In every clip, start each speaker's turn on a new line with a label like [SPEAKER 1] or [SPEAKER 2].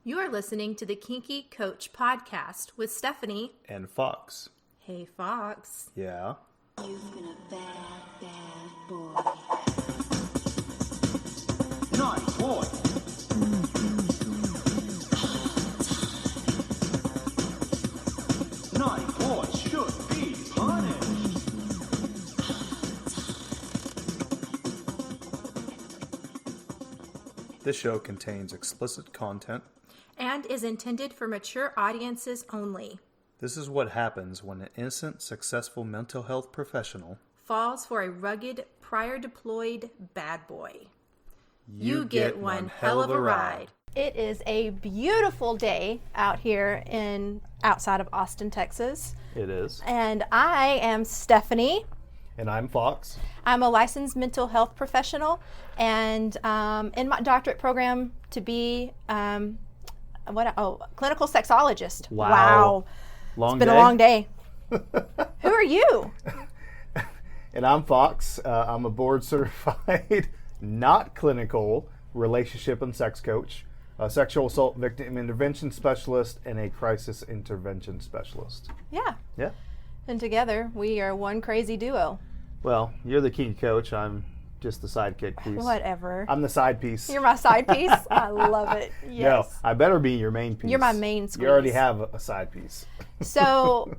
[SPEAKER 1] You are listening to the Kinky Coach Podcast with Stephanie
[SPEAKER 2] and Fox.
[SPEAKER 1] Hey, Fox.
[SPEAKER 2] Yeah?
[SPEAKER 3] You've been a bad, bad boy.
[SPEAKER 4] Naughty boy. Naughty boys should be punished.
[SPEAKER 2] This show contains explicit content
[SPEAKER 1] And is intended for mature audiences only.
[SPEAKER 2] This is what happens when an innocent, successful mental health professional
[SPEAKER 1] Falls for a rugged, prior deployed bad boy.
[SPEAKER 2] You get one hell of a ride.
[SPEAKER 1] It is a beautiful day out here outside of Austin, Texas.
[SPEAKER 2] It is.
[SPEAKER 1] And I am Stephanie.
[SPEAKER 2] And I'm Fox.
[SPEAKER 1] I'm a licensed mental health professional and in my doctorate program to be clinical sexologist.
[SPEAKER 2] Wow. Long
[SPEAKER 1] It's been
[SPEAKER 2] day?
[SPEAKER 1] a long day. Who are you?
[SPEAKER 2] And I'm Fox. I'm a board certified, not clinical, relationship and sex coach, a sexual assault victim intervention specialist, and a crisis intervention specialist.
[SPEAKER 1] Yeah.
[SPEAKER 2] Yeah.
[SPEAKER 1] And together we are one crazy duo.
[SPEAKER 2] Well, you're the kinky coach. I'm just the sidekick piece.
[SPEAKER 1] Whatever.
[SPEAKER 2] I'm the side piece.
[SPEAKER 1] You're my side piece. I love it. Yes.
[SPEAKER 2] No, I better be your main piece.
[SPEAKER 1] You're my main squeeze.
[SPEAKER 2] You already have a side piece.
[SPEAKER 1] So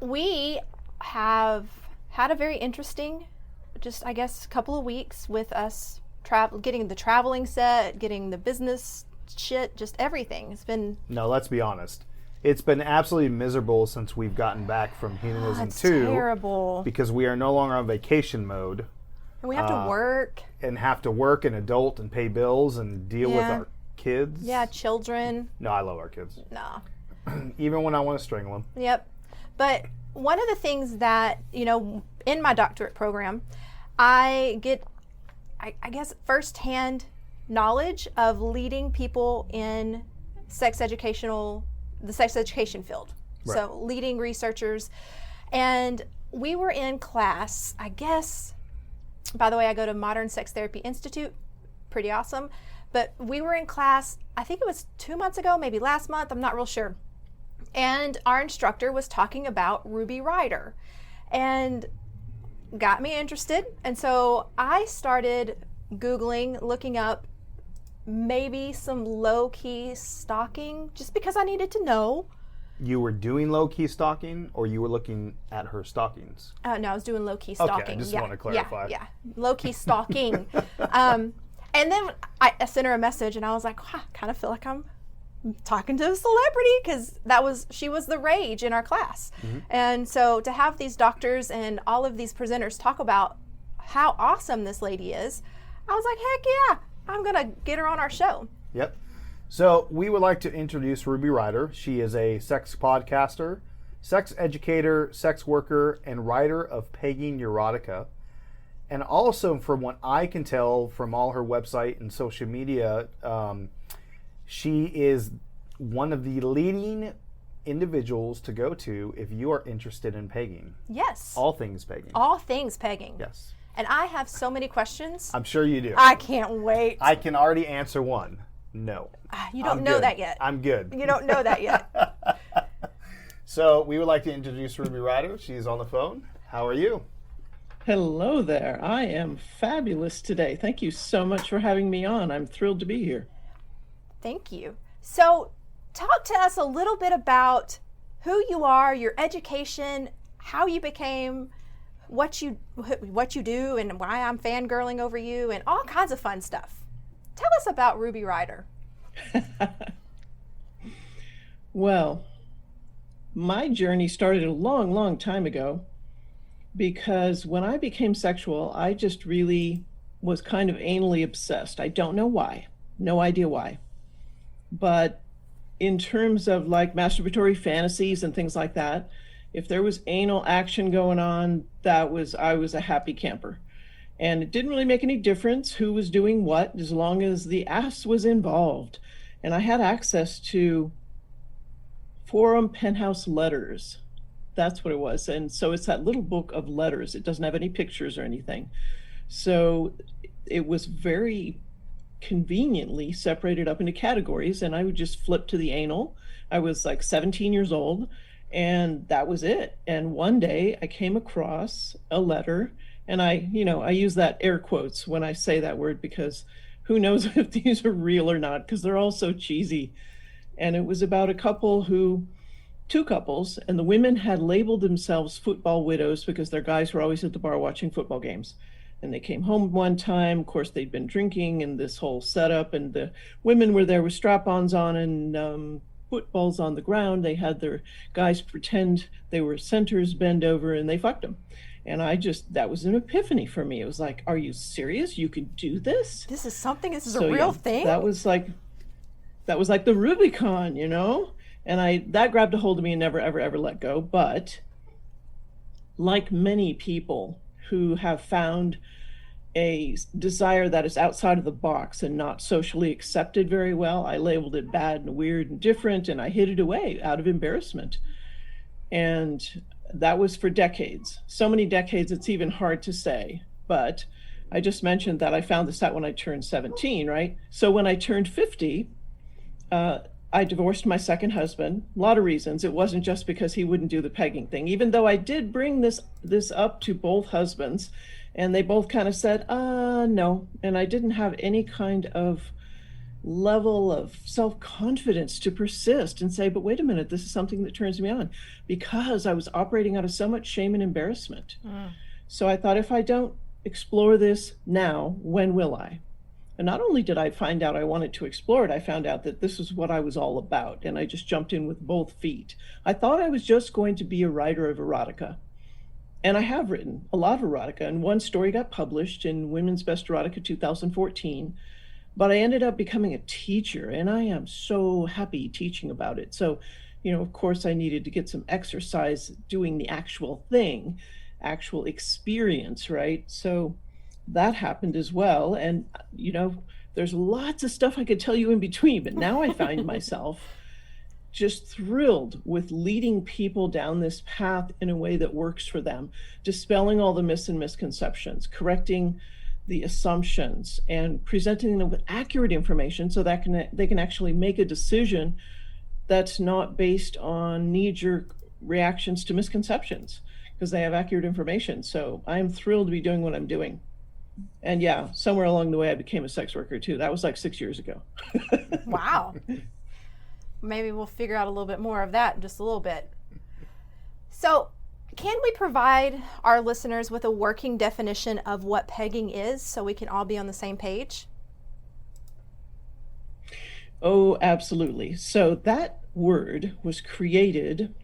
[SPEAKER 1] we have had a very interesting, just I guess, couple of weeks with us getting the traveling set, getting the business shit, just everything. It's been...
[SPEAKER 2] No, let's be honest. It's been absolutely miserable since we've gotten back from Hedonism
[SPEAKER 1] it's
[SPEAKER 2] 2.
[SPEAKER 1] Terrible.
[SPEAKER 2] Because we are no longer on vacation mode.
[SPEAKER 1] And we have to work.
[SPEAKER 2] And have to work and adult and pay bills and deal with
[SPEAKER 1] Yeah.
[SPEAKER 2] our kids.
[SPEAKER 1] Yeah, children.
[SPEAKER 2] No, I love our kids.
[SPEAKER 1] No.
[SPEAKER 2] Even when I want to strangle them.
[SPEAKER 1] Yep. But one of the things that, in my doctorate program, I get, I guess, firsthand knowledge of leading people in the sex education field.
[SPEAKER 2] Right.
[SPEAKER 1] So leading researchers. And we were in class, I guess, by the way, I go to Modern Sex Therapy Institute, pretty awesome. But we were in class, I think it was 2 months ago, maybe last month, I'm not real sure. And our instructor was talking about Ruby Rider and got me interested. And so I started Googling, looking up maybe some low-key stalking, just because I needed to know.
[SPEAKER 2] You were doing low-key stalking, or you were looking at her stockings?
[SPEAKER 1] No, I was doing low-key stalking.
[SPEAKER 2] Okay, I just want to clarify.
[SPEAKER 1] Yeah, low-key stalking. And then I sent her a message, and I was like, I kind of feel like I'm talking to a celebrity, because she was the rage in our class. Mm-hmm. And so to have these doctors and all of these presenters talk about how awesome this lady is, I was like, heck yeah, I'm going to get her on our show.
[SPEAKER 2] Yep. So we would like to introduce Ruby Rider. She is a sex podcaster, sex educator, sex worker, and writer of Pegging Erotica. And also, from what I can tell from all her website and social media, she is one of the leading individuals to go to if you are interested in pegging.
[SPEAKER 1] Yes.
[SPEAKER 2] All things pegging.
[SPEAKER 1] All things pegging.
[SPEAKER 2] Yes.
[SPEAKER 1] And I have so many questions.
[SPEAKER 2] I'm sure you do.
[SPEAKER 1] I can't wait.
[SPEAKER 2] I can already answer one. No.
[SPEAKER 1] You don't
[SPEAKER 2] I'm
[SPEAKER 1] know
[SPEAKER 2] good.
[SPEAKER 1] that yet.
[SPEAKER 2] I'm good.
[SPEAKER 1] You don't know that yet.
[SPEAKER 2] So we would like to introduce Ruby Rider. She's on the phone. How are you?
[SPEAKER 5] Hello there. I am fabulous today. Thank you so much for having me on. I'm thrilled to be here.
[SPEAKER 1] Thank you. So talk to us a little bit about who you are, your education, how you became what you do, and why I'm fangirling over you, and all kinds of fun stuff. Tell us about Ruby Rider.
[SPEAKER 5] Well, my journey started a long, long time ago, because when I became sexual, I just really was kind of anally obsessed. I don't know why. No idea why. But in terms of like masturbatory fantasies and things like that, if there was anal action going on, I was a happy camper. And it didn't really make any difference who was doing what, as long as the ass was involved. And I had access to Forum Penthouse letters. That's what it was. And so it's that little book of letters. It doesn't have any pictures or anything. So it was very conveniently separated up into categories, and I would just flip to the anal. I was like 17 years old, and that was it. And one day I came across a letter, and I use that air quotes when I say that word, because who knows if these are real or not, because they're all so cheesy. And it was about two couples, and the women had labeled themselves football widows because their guys were always at the bar watching football games. And they came home one time, of course they'd been drinking and this whole setup, and the women were there with strap-ons on and footballs on the ground. They had their guys pretend they were centers, bend over, and they fucked them. And that was an epiphany for me. It was like, are you serious? You can do this?
[SPEAKER 1] This is a real thing?
[SPEAKER 5] That was like the Rubicon, And that grabbed a hold of me and never, ever, ever let go. But like many people who have found a desire that is outside of the box and not socially accepted very well, I labeled it bad and weird and different, and I hid it away out of embarrassment. And that was for decades. So many decades, it's even hard to say. But I just mentioned that I found this out when I turned 17, right? So when I turned 50, I divorced my second husband. A lot of reasons. It wasn't just because he wouldn't do the pegging thing, even though I did bring this up to both husbands, and they both kind of said, no. And I didn't have any kind of level of self-confidence to persist and say, but wait a minute, this is something that turns me on, because I was operating out of so much shame and embarrassment. So I thought, if I don't explore this now, when will I? And not only did I find out I wanted to explore it, I found out that this is what I was all about. And I just jumped in with both feet. I thought I was just going to be a writer of erotica. And I have written a lot of erotica. And one story got published in Women's Best Erotica 2014. But I ended up becoming a teacher. And I am so happy teaching about it. So, of course, I needed to get some exercise doing the actual thing, actual experience, right? So that happened as well. And, there's lots of stuff I could tell you in between, but now I find myself just thrilled with leading people down this path in a way that works for them, dispelling all the myths and misconceptions, correcting the assumptions, and presenting them with accurate information so that they can actually make a decision that's not based on knee-jerk reactions to misconceptions, because they have accurate information. So I'm thrilled to be doing what I'm doing. And yeah, somewhere along the way, I became a sex worker too. That was like 6 years ago.
[SPEAKER 1] Wow. Maybe we'll figure out a little bit more of that in just a little bit. So can we provide our listeners with a working definition of what pegging is so we can all be on the same page?
[SPEAKER 5] Oh, absolutely. So that word was created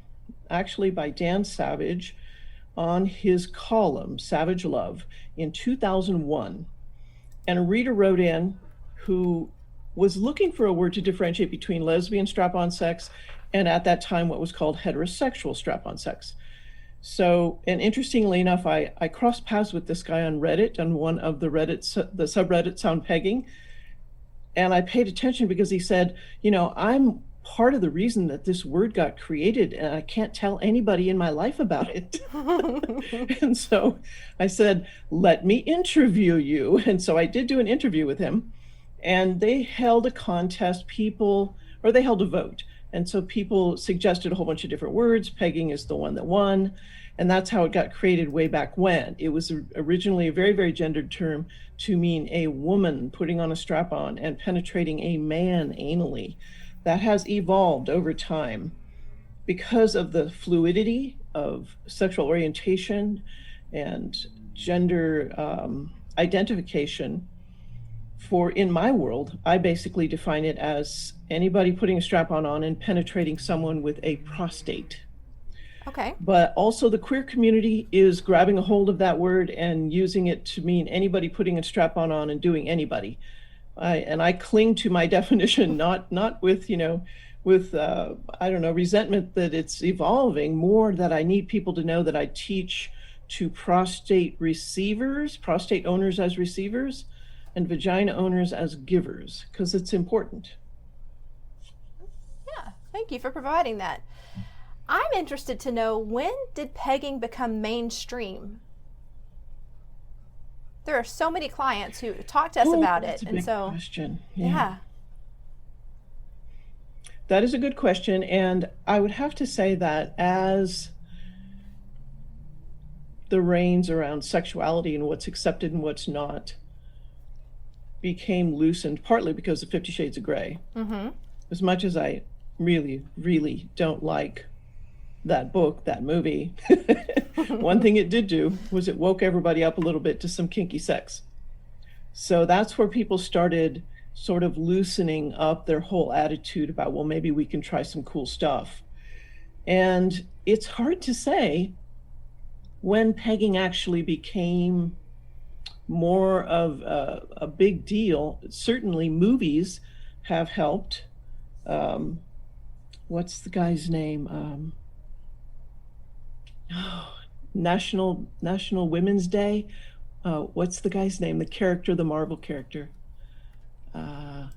[SPEAKER 5] actually by Dan Savage on his column, Savage Love, in 2001. And a reader wrote in who was looking for a word to differentiate between lesbian strap-on sex and, at that time, what was called heterosexual strap-on sex. So, and interestingly enough, I crossed paths with this guy on Reddit, on one of the subreddits on pegging. And I paid attention because he said, I'm part of the reason that this word got created, and I can't tell anybody in my life about it. And so I said, let me interview you. And so I did do an interview with him, and they held a contest. They held a vote. And so people suggested a whole bunch of different words. Pegging is the one that won. And that's how it got created way back when. It was originally a very, very gendered term to mean a woman putting on a strap-on and penetrating a man anally. That has evolved over time because of the fluidity of sexual orientation and gender identification. In my world, I basically define it as anybody putting a strap-on and penetrating someone with a prostate.
[SPEAKER 1] Okay.
[SPEAKER 5] But also the queer community is grabbing a hold of that word and using it to mean anybody putting a strap-on and doing anybody. I cling to my definition, not with resentment that it's evolving, more that I need people to know that I teach to prostate owners as receivers, and vagina owners as givers, because it's important.
[SPEAKER 1] Yeah, thank you for providing that. I'm interested to know, when did pegging become mainstream? there are so many clients who talk to us about
[SPEAKER 5] That's
[SPEAKER 1] it.
[SPEAKER 5] a
[SPEAKER 1] And
[SPEAKER 5] big
[SPEAKER 1] so,
[SPEAKER 5] question.
[SPEAKER 1] yeah.
[SPEAKER 5] That is a good question. And I would have to say that as the reins around sexuality and what's accepted and what's not became loosened, partly because of 50 Shades of Grey. As much as I really, really don't like that book, that movie, one thing it did do was it woke everybody up a little bit to some kinky sex. So that's where people started sort of loosening up their whole attitude about, well, maybe we can try some cool stuff. And it's hard to say when pegging actually became more of a big deal. Certainly movies have helped. What's the guy's name? National Women's Day. What's the guy's name? The character, the Marvel character.
[SPEAKER 1] I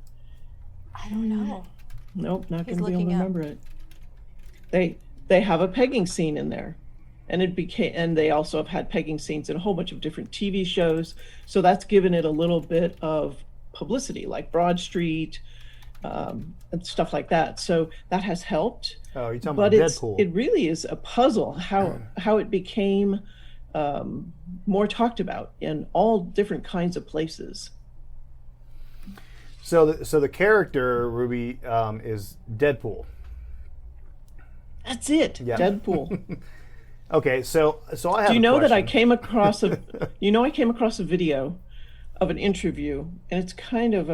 [SPEAKER 1] don't know.
[SPEAKER 5] Nope, not
[SPEAKER 1] He's
[SPEAKER 5] going to be able to
[SPEAKER 1] looking up.
[SPEAKER 5] remember it. They have a pegging scene in there, and they also have had pegging scenes in a whole bunch of different TV shows. So that's given it a little bit of publicity, like Broad Street, and stuff like that. So that has helped.
[SPEAKER 2] Oh, you're talking
[SPEAKER 5] But
[SPEAKER 2] about Deadpool.
[SPEAKER 5] it really is a puzzle how it became more talked about in all different kinds of places.
[SPEAKER 2] So the character, Ruby, is Deadpool.
[SPEAKER 5] That's it.
[SPEAKER 2] Yeah.
[SPEAKER 5] Deadpool.
[SPEAKER 2] Okay, so I have.
[SPEAKER 5] Do you know that I
[SPEAKER 2] question.
[SPEAKER 5] came across I came across a video of an interview, and it's kind of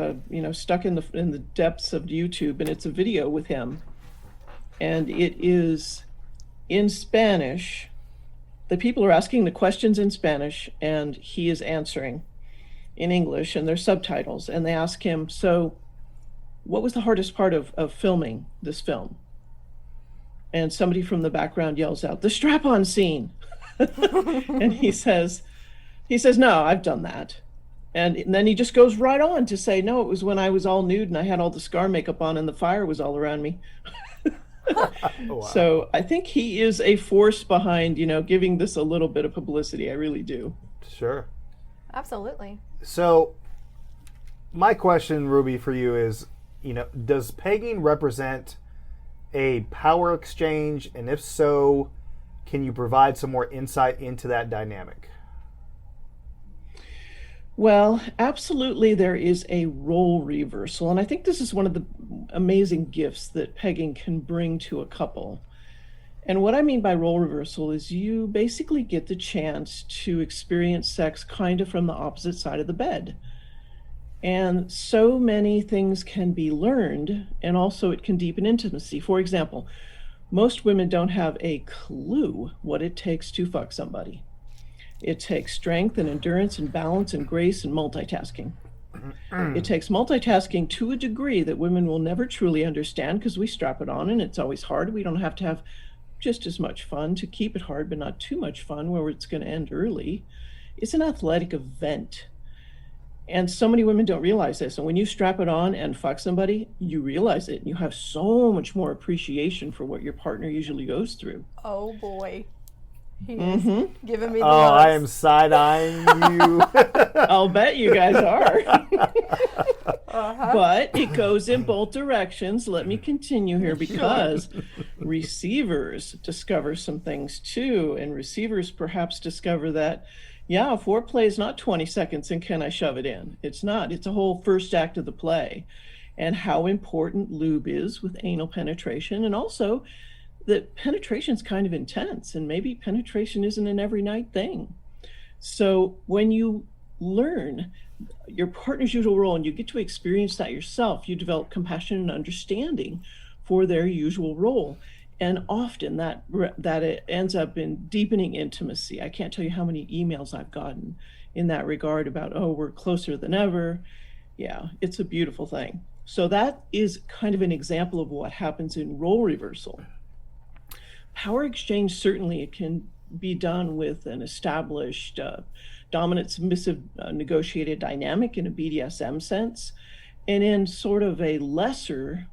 [SPEAKER 5] stuck in the depths of YouTube, and it's a video with him, and it is in Spanish. The people are asking the questions in Spanish, and he is answering in English, and there's subtitles, and they ask him, so what was the hardest part of filming this film? And somebody from the background yells out, the strap-on scene. And he says, no, I've done that. And then he just goes right on to say, no, it was when I was all nude and I had all the scar makeup on and the fire was all around me.
[SPEAKER 2] Wow.
[SPEAKER 5] So I think he is a force behind, giving this a little bit of publicity. I really do.
[SPEAKER 2] Sure.
[SPEAKER 1] Absolutely.
[SPEAKER 2] So my question, Ruby, for you is, does pegging represent a power exchange? And if so, can you provide some more insight into that dynamic?
[SPEAKER 5] Well, absolutely, there is a role reversal. And I think this is one of the amazing gifts that pegging can bring to a couple. And what I mean by role reversal is you basically get the chance to experience sex kind of from the opposite side of the bed. And so many things can be learned, and also it can deepen intimacy. For example, most women don't have a clue what it takes to fuck somebody. It takes strength and endurance and balance and grace and multitasking. It takes multitasking to a degree that women will never truly understand because we strap it on and it's always hard. We don't have to have just as much fun to keep it hard, but not too much fun where it's going to end early. It's an athletic event. And so many women don't realize this. And when you strap it on and fuck somebody, you realize it. And you have so much more appreciation for what your partner usually goes through.
[SPEAKER 1] Oh boy. He is giving me the
[SPEAKER 2] Oh, I
[SPEAKER 1] looks.
[SPEAKER 2] am side-eyeing you.
[SPEAKER 5] I'll bet you guys are. But it goes in both directions. Let me continue here because receivers discover some things too. And receivers perhaps discover that, yeah, foreplay is not 20 seconds and can I shove it in? It's not. It's a whole first act of the play. And how important lube is with anal penetration, and also that penetration is kind of intense, and maybe penetration isn't an every night thing. So when you learn your partner's usual role and you get to experience that yourself, you develop compassion and understanding for their usual role. And often that it ends up in deepening intimacy. I can't tell you how many emails I've gotten in that regard about, oh, we're closer than ever. Yeah, it's a beautiful thing. So that is kind of an example of what happens in role reversal. Power exchange, certainly it can be done with an established dominant submissive negotiated dynamic in a BDSM sense, and in sort of a lesser.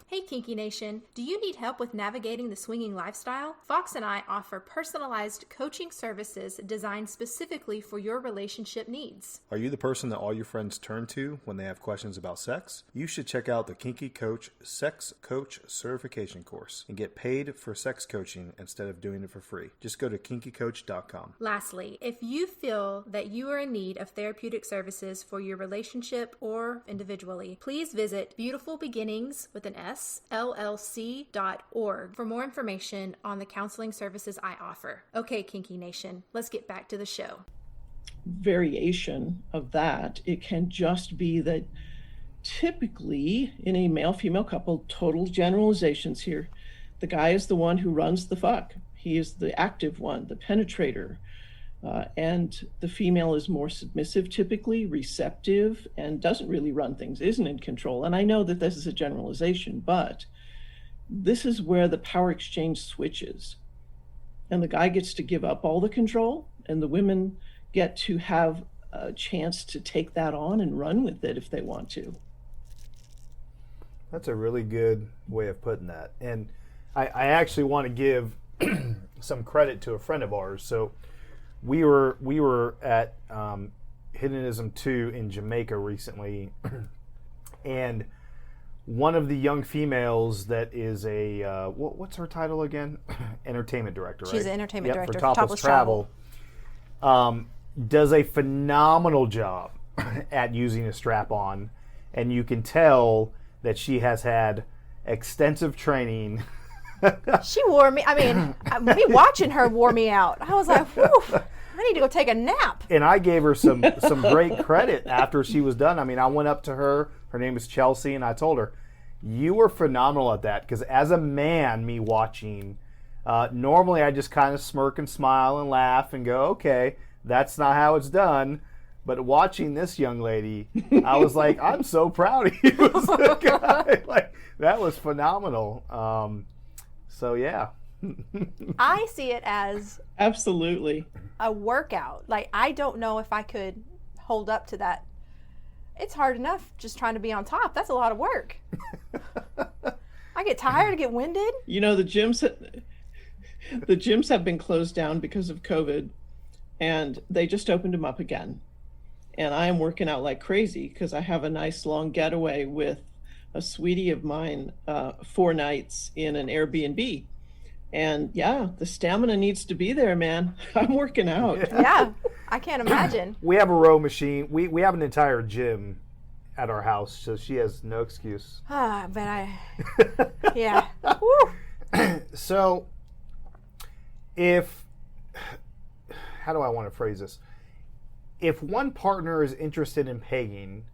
[SPEAKER 6] Hey
[SPEAKER 1] Kinky Nation, do you need help with navigating the swinging lifestyle? Fox and I offer personalized coaching services designed specifically for your relationship needs.
[SPEAKER 6] Are you the person that all your friends turn to when they have questions about sex? You should check out the Kinky Coach Sex Coach Certification course and get paid for sex coaching instead of doing it for free. Just go to kinkycoach.com.
[SPEAKER 1] Lastly, if you feel that you are in need of therapeutic services for your relationship or individually, please visit Beautiful Beginnings with an S, LLC.org for more information on the counseling services I offer. Okay, Kinky Nation, let's get back to the show.
[SPEAKER 5] Variation of that, it can just be that typically in a male-female couple, total generalizations here, the guy is the one who runs the fuck. He is the active one, the penetrator. And the female is more submissive, typically receptive, and doesn't really run things, isn't in control. And I know that this is a generalization, but this is where the power exchange switches. And the guy gets to give up all the control, and the women get to have a chance to take that on and run with it if they want to.
[SPEAKER 2] That's a really good way of putting that. And I actually want to give some credit to a friend of ours. So we were at Hedonism 2 in Jamaica recently, and one of the young females that is a what's her title again? Entertainment director, right?
[SPEAKER 1] She's an entertainment director
[SPEAKER 2] for Topless Travel. Does a phenomenal job at using a strap-on, and you can tell that she has had extensive training.
[SPEAKER 1] She wore me, me watching her wore me out. I was like, whew, I need to go take a nap.
[SPEAKER 2] And I gave her some great credit after she was done. I mean, I went up to her name is Chelsea, and I told her, you were phenomenal at that. Because as a man, me watching, normally I just kind of smirk and smile and laugh and go, okay, that's not how it's done. But watching this young lady, I was like, I'm so proud of you. Guy. Like, that was phenomenal. So yeah.
[SPEAKER 1] I see it as
[SPEAKER 5] Absolutely
[SPEAKER 1] a workout. Like, I don't know if I could hold up to that. It's hard enough just trying to be on top. That's a lot of work. I get tired, I get winded.
[SPEAKER 5] You know, the gyms have been closed down because of COVID, and they just opened them up again. And I am working out like crazy because I have a nice long getaway with a sweetie of mine, 4 nights in an Airbnb. And yeah, the stamina needs to be there, man. I'm working out.
[SPEAKER 1] Yeah, I can't imagine.
[SPEAKER 2] We have a row machine. We have an entire gym at our house, so she has no excuse.
[SPEAKER 1] Yeah. Woo.
[SPEAKER 2] So, how do I want to phrase this? If one partner is interested in pegging,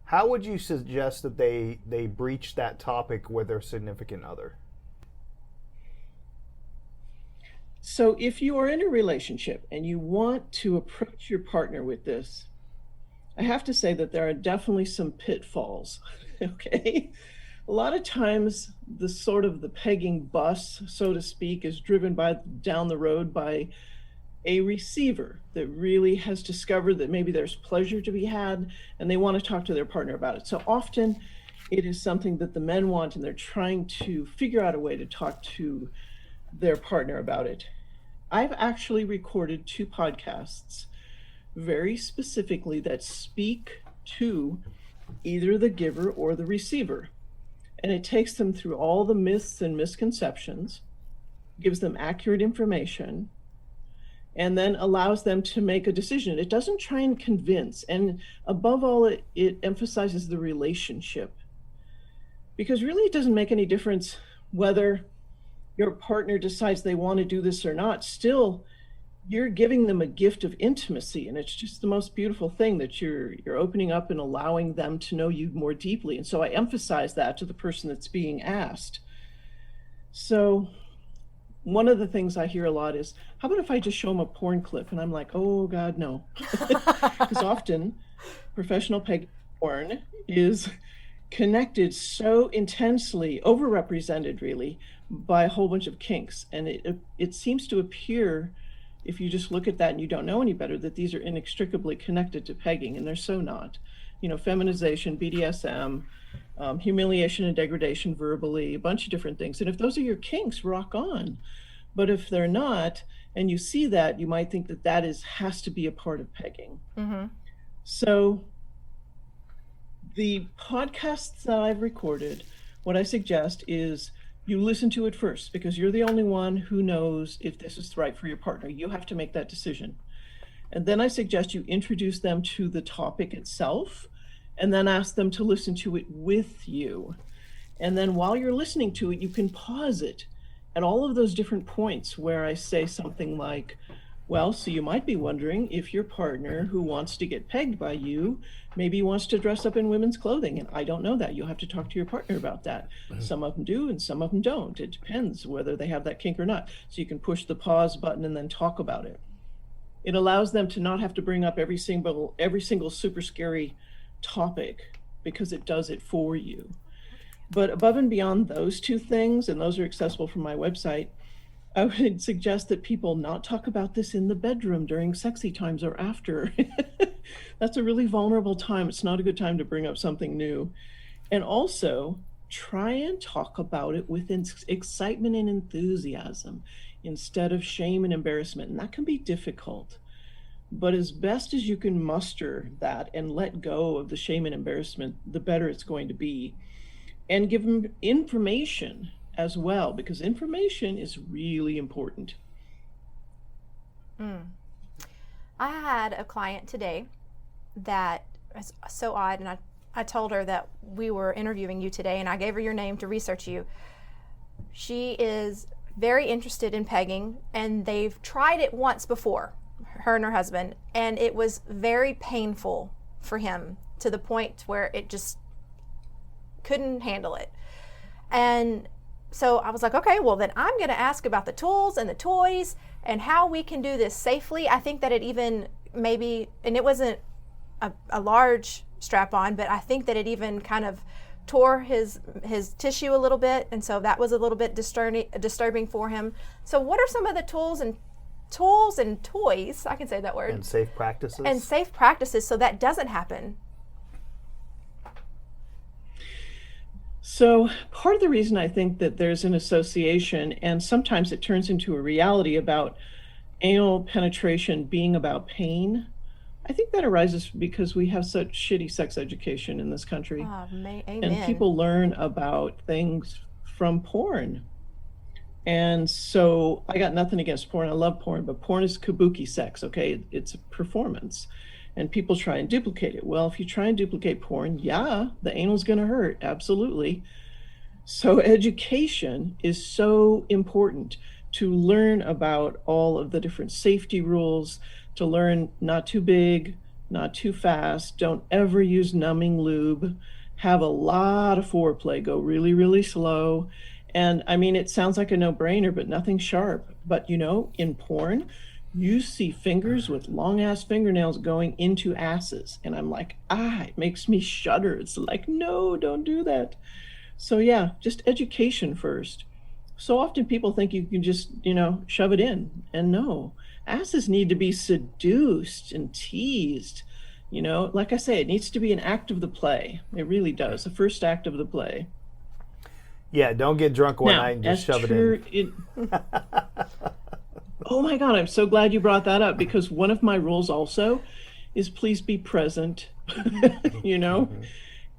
[SPEAKER 2] how would you suggest that they breach that topic with their significant other?
[SPEAKER 5] So if you are in a relationship and you want to approach your partner with this, I have to say that there are definitely some pitfalls, okay? A lot of times the pegging bus, so to speak, is driven down the road by a receiver that really has discovered that maybe there's pleasure to be had and they want to talk to their partner about it. So often it is something that the men want, and they're trying to figure out a way to talk to their partner about it. I've actually recorded 2 podcasts very specifically that speak to either the giver or the receiver. And it takes them through all the myths and misconceptions, gives them accurate information, and then allows them to make a decision. It doesn't try and convince. And above all, it emphasizes the relationship. Because really it doesn't make any difference whether your partner decides they want to do this or not. Still, you're giving them a gift of intimacy, and it's just the most beautiful thing that you're opening up and allowing them to know you more deeply. And so I emphasize that to the person that's being asked. So one of the things I hear a lot is, how about if I just show them a porn clip? And I'm like, oh God, no. Because often professional peg porn is connected so intensely, overrepresented really, by a whole bunch of kinks. And it seems to appear, if you just look at that and you don't know any better, that these are inextricably connected to pegging, and they're so not. feminization, BDSM, humiliation and degradation verbally, a bunch of different things. And if those are your kinks, rock on. But if they're not, and you see that, you might think that has to be a part of pegging. So the podcasts that I've recorded, what I suggest is you listen to it first, because you're the only one who knows if this is right for your partner. You have to make that decision. And then I suggest you introduce them to the topic itself, and then ask them to listen to it with you. And then while you're listening to it, you can pause it at all of those different points where I say something like, well, so you might be wondering if your partner who wants to get pegged by you maybe wants to dress up in women's clothing. And I don't know that. You'll have to talk to your partner about that. Some of them do and some of them don't. It depends whether they have that kink or not. So you can push the pause button and then talk about it. It allows them to not have to bring up every single super scary topic, because it does it for you. But above and beyond those two things, and those are accessible from my website, I would suggest that people not talk about this in the bedroom during sexy times or after. That's a really vulnerable time. It's not a good time to bring up something new. And also try and talk about it with excitement and enthusiasm instead of shame and embarrassment. And that can be difficult. But as best as you can muster that and let go of the shame and embarrassment, the better it's going to be. And give them information as well, because information is really important.
[SPEAKER 1] I had a client today that is so odd, and I told her that we were interviewing you today, and I gave her your name to research you. She is very interested in pegging, and they've tried it once before, her and her husband, and it was very painful for him, to the point where it just couldn't handle it. And so I was like, okay, well then I'm going to ask about the tools and the toys and how we can do this safely. I think that it even maybe, and it wasn't a large strap on, but I think that it even kind of tore his tissue a little bit. And so that was a little bit disturbing for him. So what are some of the tools and toys, I can say that word.
[SPEAKER 2] And safe practices.
[SPEAKER 1] And safe practices so that doesn't happen.
[SPEAKER 5] So part of the reason I think that there's an association, and sometimes it turns into a reality, about anal penetration being about pain, I think that arises because we have such shitty sex education in this country.
[SPEAKER 1] Amen.
[SPEAKER 5] And people learn about things from porn. And so I got nothing against porn. I love porn, but porn is kabuki sex, okay? It's a performance. And people try and duplicate it. Well, if you try and duplicate porn, yeah, the anal's going to hurt. Absolutely. So education is so important, to learn about all of the different safety rules, to learn not too big, not too fast. Don't ever use numbing lube. Have a lot of foreplay. Go really, really slow. And I mean, it sounds like a no-brainer, but nothing sharp. But in porn, you see fingers with long ass fingernails going into asses. And I'm like, it makes me shudder. It's like, no, don't do that. So yeah, just education first. So often people think you can just, shove it in. And no, asses need to be seduced and teased. Like I say, it needs to be an act of the play. It really does. The first act of the play.
[SPEAKER 2] Yeah, don't get drunk one night and just shove it in.
[SPEAKER 5] Oh my God, I'm so glad you brought that up, because one of my rules also is please be present,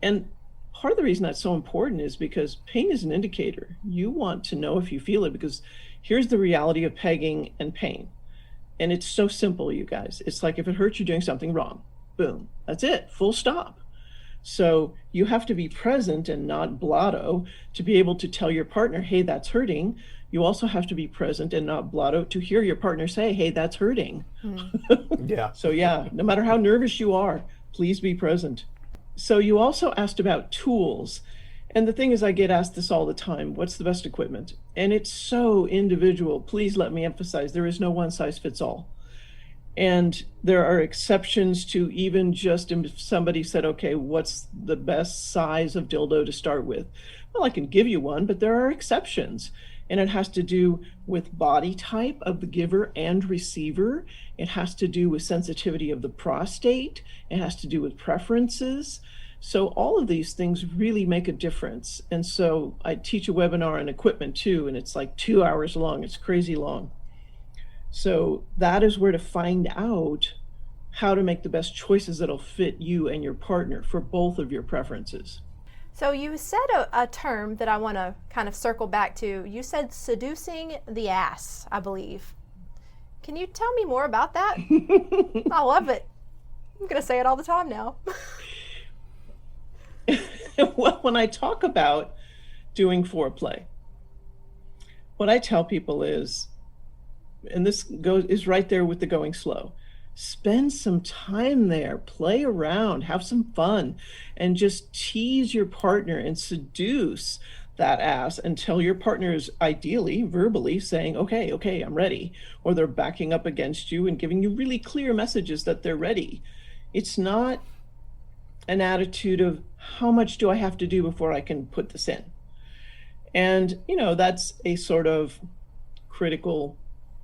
[SPEAKER 5] And part of the reason that's so important is because pain is an indicator. You want to know if you feel it, because here's the reality of pegging and pain. And it's so simple, you guys. It's like, if it hurts, you're doing something wrong. Boom. That's it. Full stop. So you have to be present and not blotto to be able to tell your partner, hey, that's hurting. You also have to be present and not blotto to hear your partner say, hey, that's hurting.
[SPEAKER 2] Yeah.
[SPEAKER 5] So yeah, no matter how nervous you are, please be present. So you also asked about tools. And the thing is, I get asked this all the time, what's the best equipment? And it's so individual. Please let me emphasize, there is no one size fits all. And there are exceptions to even just if somebody said, okay, what's the best size of dildo to start with? Well, I can give you one, but there are exceptions. And it has to do with body type of the giver and receiver. It has to do with sensitivity of the prostate. It has to do with preferences. So all of these things really make a difference. And so I teach a webinar on equipment too, and it's like 2 hours long. It's crazy long. So that is where to find out how to make the best choices that'll fit you and your partner for both of your preferences.
[SPEAKER 1] So you said a term that I want to kind of circle back to. You said seducing the ass, I believe. Can you tell me more about that? I love it. I'm going to say it all the time now.
[SPEAKER 5] Well, when I talk about doing foreplay, what I tell people is, and this is right there with the going slow, spend some time there, play around, have some fun, and just tease your partner and seduce that ass until your partner is ideally verbally saying, okay, I'm ready, or they're backing up against you and giving you really clear messages that they're ready. It's not an attitude of how much do I have to do before I can put this in? And, that's a sort of critical,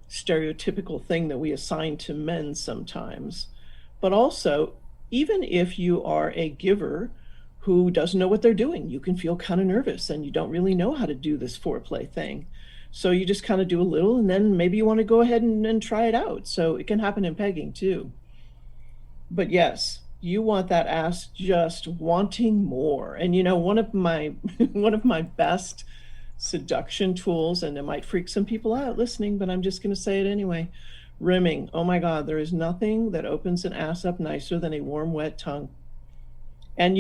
[SPEAKER 5] stereotypical thing that we assign to men sometimes. But also, even if you are a giver who doesn't know what they're doing, you can feel kind of nervous and you don't really know how to do this foreplay thing. So you just kind of do a little, and then maybe you want to go ahead and try it out. So it can happen in pegging too. But yes, you want that ass just wanting more. And one of my best seduction tools, and it might freak some people out listening, but I'm just going to say it anyway. Rimming. Oh my God, there is nothing that opens an ass up nicer than a warm, wet tongue. And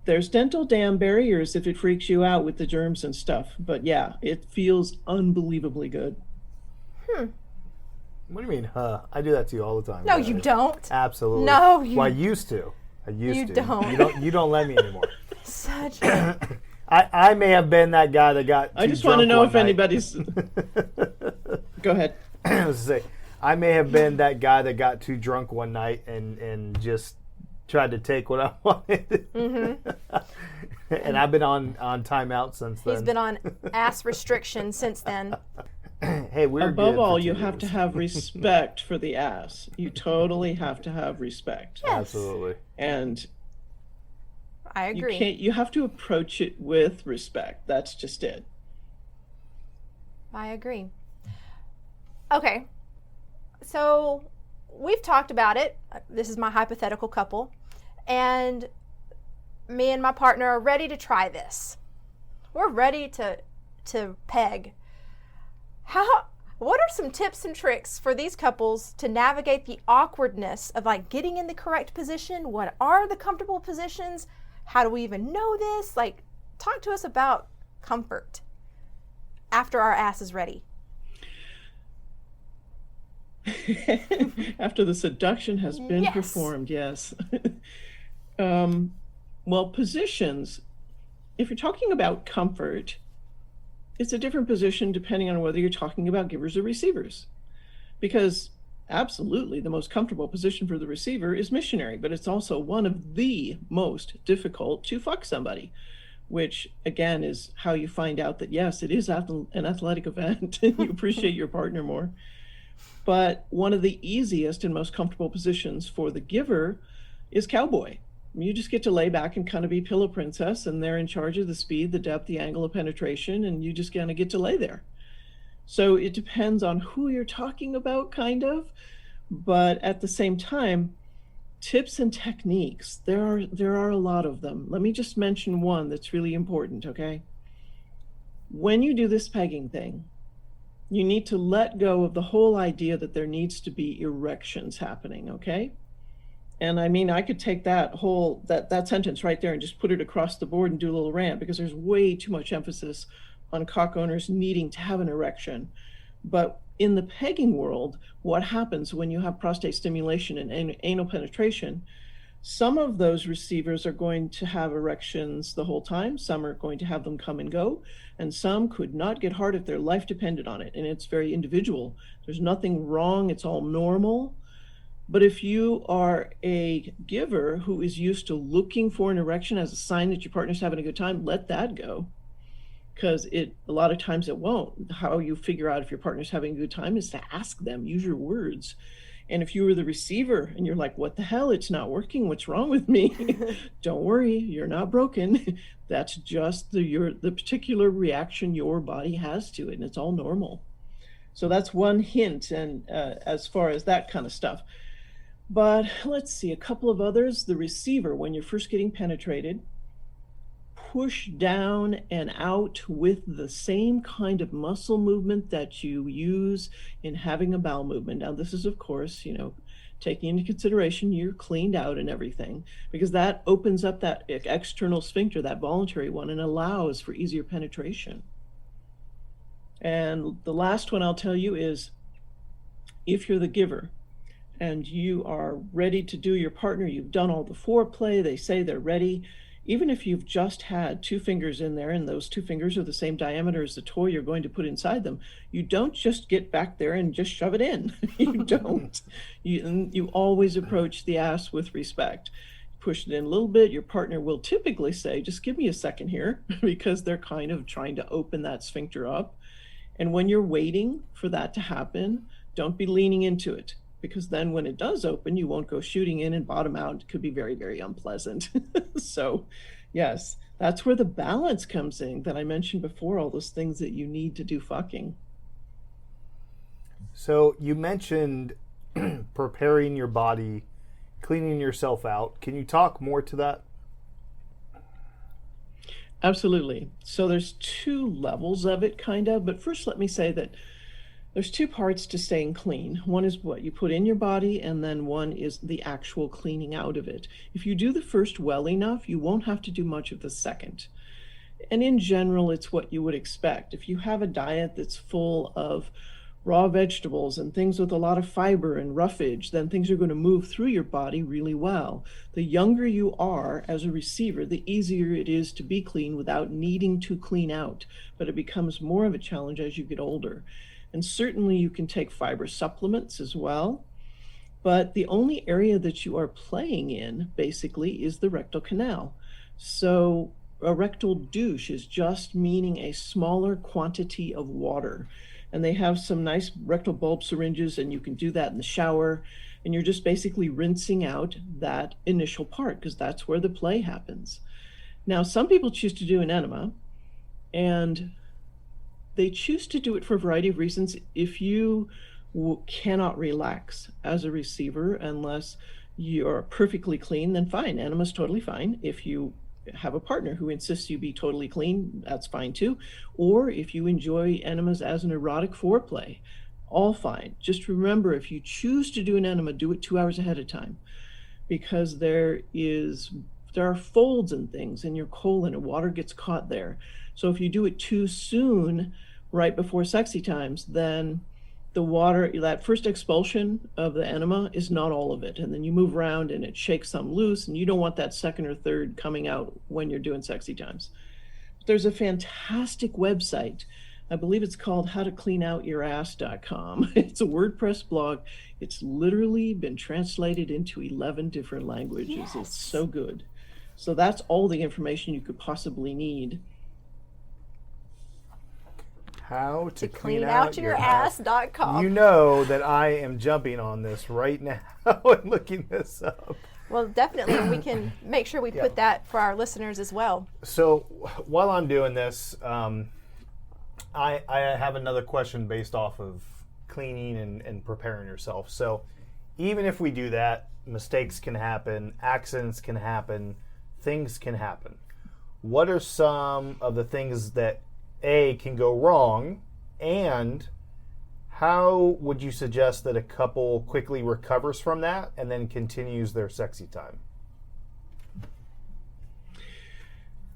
[SPEAKER 5] there's dental dam barriers if it freaks you out with the germs and stuff. But yeah, it feels unbelievably good.
[SPEAKER 2] What do you mean, I do that to you all the time.
[SPEAKER 1] No, you don't.
[SPEAKER 2] Absolutely.
[SPEAKER 1] No, you.
[SPEAKER 2] Well, I used to.
[SPEAKER 1] You don't.
[SPEAKER 2] You don't let me anymore.
[SPEAKER 1] Such a.
[SPEAKER 2] I may have been that guy that got.
[SPEAKER 5] I just want to know if anybody's. Go ahead.
[SPEAKER 2] I was gonna say, I may have been that guy that got too drunk one night and just tried to take what I wanted. Mm-hmm. And I've been on timeout since then.
[SPEAKER 1] He's been on ass restriction since then.
[SPEAKER 2] Hey, we're
[SPEAKER 5] above
[SPEAKER 2] good
[SPEAKER 5] all,
[SPEAKER 2] for
[SPEAKER 5] you
[SPEAKER 2] 2
[SPEAKER 5] have
[SPEAKER 2] years.
[SPEAKER 5] to have respect for the ass. You totally have to have respect.
[SPEAKER 1] Yes.
[SPEAKER 2] Absolutely.
[SPEAKER 5] And
[SPEAKER 1] I
[SPEAKER 5] you
[SPEAKER 1] agree.
[SPEAKER 5] you have to approach it with respect. That's just it.
[SPEAKER 1] I agree. Okay. So we've talked about it. This is my hypothetical couple. And me and my partner are ready to try this. We're ready to peg. What are some tips and tricks for these couples to navigate the awkwardness of getting in the correct position? What are the comfortable positions? How do we even know this? Talk to us about comfort after our ass is ready.
[SPEAKER 5] After the seduction has been
[SPEAKER 1] Yes.
[SPEAKER 5] performed, yes. Well, positions, if you're talking about comfort, it's a different position depending on whether you're talking about givers or receivers. Because absolutely the most comfortable position for the receiver is missionary, but it's also one of the most difficult to fuck somebody, which again is how you find out that yes, it is an athletic event and you appreciate your partner more. But one of the easiest and most comfortable positions for the giver is cowboy. You just get to lay back and kind of be pillow princess, and they're in charge of the speed, the depth, the angle of penetration, and you just kind of get to lay there. So it depends on who you're talking about, kind of. But at the same time, tips and techniques, there are a lot of them. Let me just mention one that's really important, okay? When you do this pegging thing, you need to let go of the whole idea that there needs to be erections happening, okay? And I mean, I could take that whole, that sentence right there and just put it across the board and do a little rant, because there's way too much emphasis on cock owners needing to have an erection. But in the pegging world, what happens when you have prostate stimulation and anal penetration, some of those receivers are going to have erections the whole time. Some are going to have them come and go, and some could not get hard if their life depended on it. And it's very individual. There's nothing wrong. It's all normal. But if you are a giver who is used to looking for an erection as a sign that your partner's having a good time, let that go. because a lot of times it won't. How you figure out if your partner's having a good time is to ask them, use your words. And if you were the receiver and you're like, what the hell, it's not working, what's wrong with me? Don't worry, you're not broken. That's just the particular reaction your body has to it, and it's all normal. So that's one hint, and as far as that kind of stuff. But let's see, a couple of others. The receiver, when you're first getting penetrated, push down and out with the same kind of muscle movement that you use in having a bowel movement. Now, this is, of course, taking into consideration you're cleaned out and everything, because that opens up that external sphincter, that voluntary one, and allows for easier penetration. And the last one I'll tell you is, if you're the giver and you are ready to do your partner, you've done all the foreplay, they say they're ready. Even if you've just had 2 fingers in there and those 2 fingers are the same diameter as the toy you're going to put inside them, you don't just get back there and just shove it in. You don't. You always approach the ass with respect. Push it in a little bit. Your partner will typically say, just give me a second here, because they're kind of trying to open that sphincter up. And when you're waiting for that to happen, don't be leaning into it, because then when it does open, you won't go shooting in and bottom out. It could be very, very unpleasant. So yes, that's where the balance comes in that I mentioned before, all those things that you need to do fucking.
[SPEAKER 2] So you mentioned preparing your body, cleaning yourself out. Can you talk more to that?
[SPEAKER 5] Absolutely. So there's 2 levels of it, kind of. But first, let me say that there's 2 parts to staying clean. One is what you put in your body, and then one is the actual cleaning out of it. If you do the first well enough, you won't have to do much of the second. And in general, it's what you would expect. If you have a diet that's full of raw vegetables and things with a lot of fiber and roughage, then things are going to move through your body really well. The younger you are as a receiver, the easier it is to be clean without needing to clean out. But it becomes more of a challenge as you get older. And certainly you can take fiber supplements as well. But the only area that you are playing in, basically, is the rectal canal. So a rectal douche is just meaning a smaller quantity of water. And they have some nice rectal bulb syringes, and you can do that in the shower. And you're just basically rinsing out that initial part, because that's where the play happens. Now, some people choose to do an enema, and they choose to do it for a variety of reasons. If you cannot relax as a receiver unless you're perfectly clean, then fine, enema's totally fine. If you have a partner who insists you be totally clean, that's fine too. Or if you enjoy enemas as an erotic foreplay, all fine. Just remember, if you choose to do an enema, do it 2 hours ahead of time, because there are folds and things in your colon and water gets caught there. So if you do it too soon, right before sexy times, then the water, that first expulsion of the enema is not all of it. And then you move around and it shakes some loose, and you don't want that second or third coming out when you're doing sexy times. There's a fantastic website. I believe it's called howtocleanoutyourass.com. It's a WordPress blog. It's literally been translated into 11 different languages.
[SPEAKER 1] Yes.
[SPEAKER 5] It's so good. So that's all the information you could possibly need.
[SPEAKER 2] How to clean out your
[SPEAKER 1] cleanoutyourass.com.
[SPEAKER 2] You know that I am jumping on this right now and looking this up.
[SPEAKER 1] Well, definitely, we can make sure we put that for our listeners as well.
[SPEAKER 2] So while I'm doing this, I have another question based off of cleaning and preparing yourself. So even if we do that, mistakes can happen, accidents can happen, things can happen. What are some of the things that can go wrong, and how would you suggest that a couple quickly recovers from that and then continues their sexy time?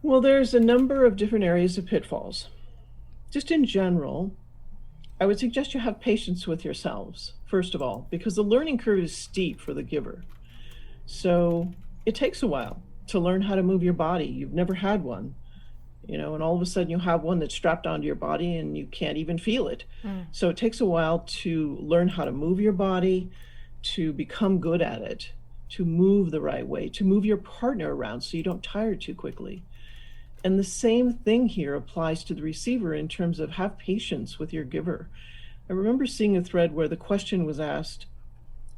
[SPEAKER 5] Well, there's a number of different areas of pitfalls. Just in general, I would suggest you have patience with yourselves, first of all, because the learning curve is steep for the giver. So it takes a while to learn how to move your body. You've never had one. And all of a sudden you have one that's strapped onto your body and you can't even feel it. So it takes a while to learn how to move your body, to become good at it, to move the right way, to move your partner around so you don't tire too quickly. And the same thing here applies to the receiver in terms of have patience with your giver. I remember seeing a thread where the question was asked,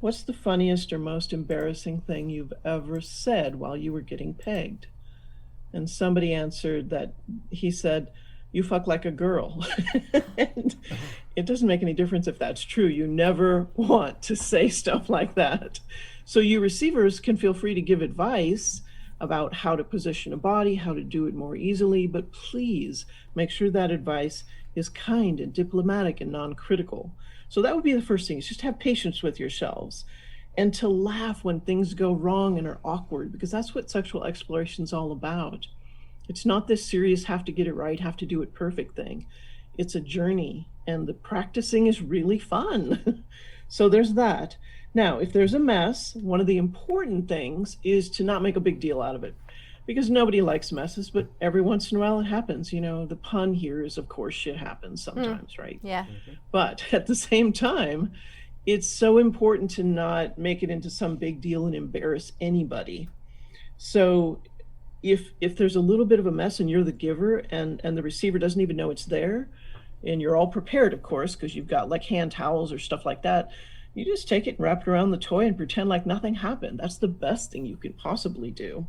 [SPEAKER 5] what's the funniest or most embarrassing thing you've ever said while you were getting pegged? And somebody answered that he said, you fuck like a girl. And it doesn't make any difference if that's true. You never want to say stuff like that. So you receivers can feel free to give advice about how to position a body, how to do it more easily, but please make sure that advice is kind and diplomatic and non-critical. So that would be the first thing, is just have patience with yourselves and to laugh when things go wrong and are awkward, because that's what sexual exploration is all about. It's not this serious, have to get it right, have to do it perfect thing. It's a journey, and the practicing is really fun. So there's that. Now, if there's a mess, one of the important things is to not make a big deal out of it, because nobody likes messes, but every once in a while it happens. You know, the pun here is, of course, shit happens sometimes, right?
[SPEAKER 1] Yeah.
[SPEAKER 5] But at the same time, it's so important to not make it into some big deal and embarrass anybody. So if there's a little bit of a mess and you're the giver and the receiver doesn't even know it's there, and you're all prepared, of course, because you've got like hand towels or stuff like that, you just take it and wrap it around the toy and pretend like nothing happened. That's the best thing you could possibly do.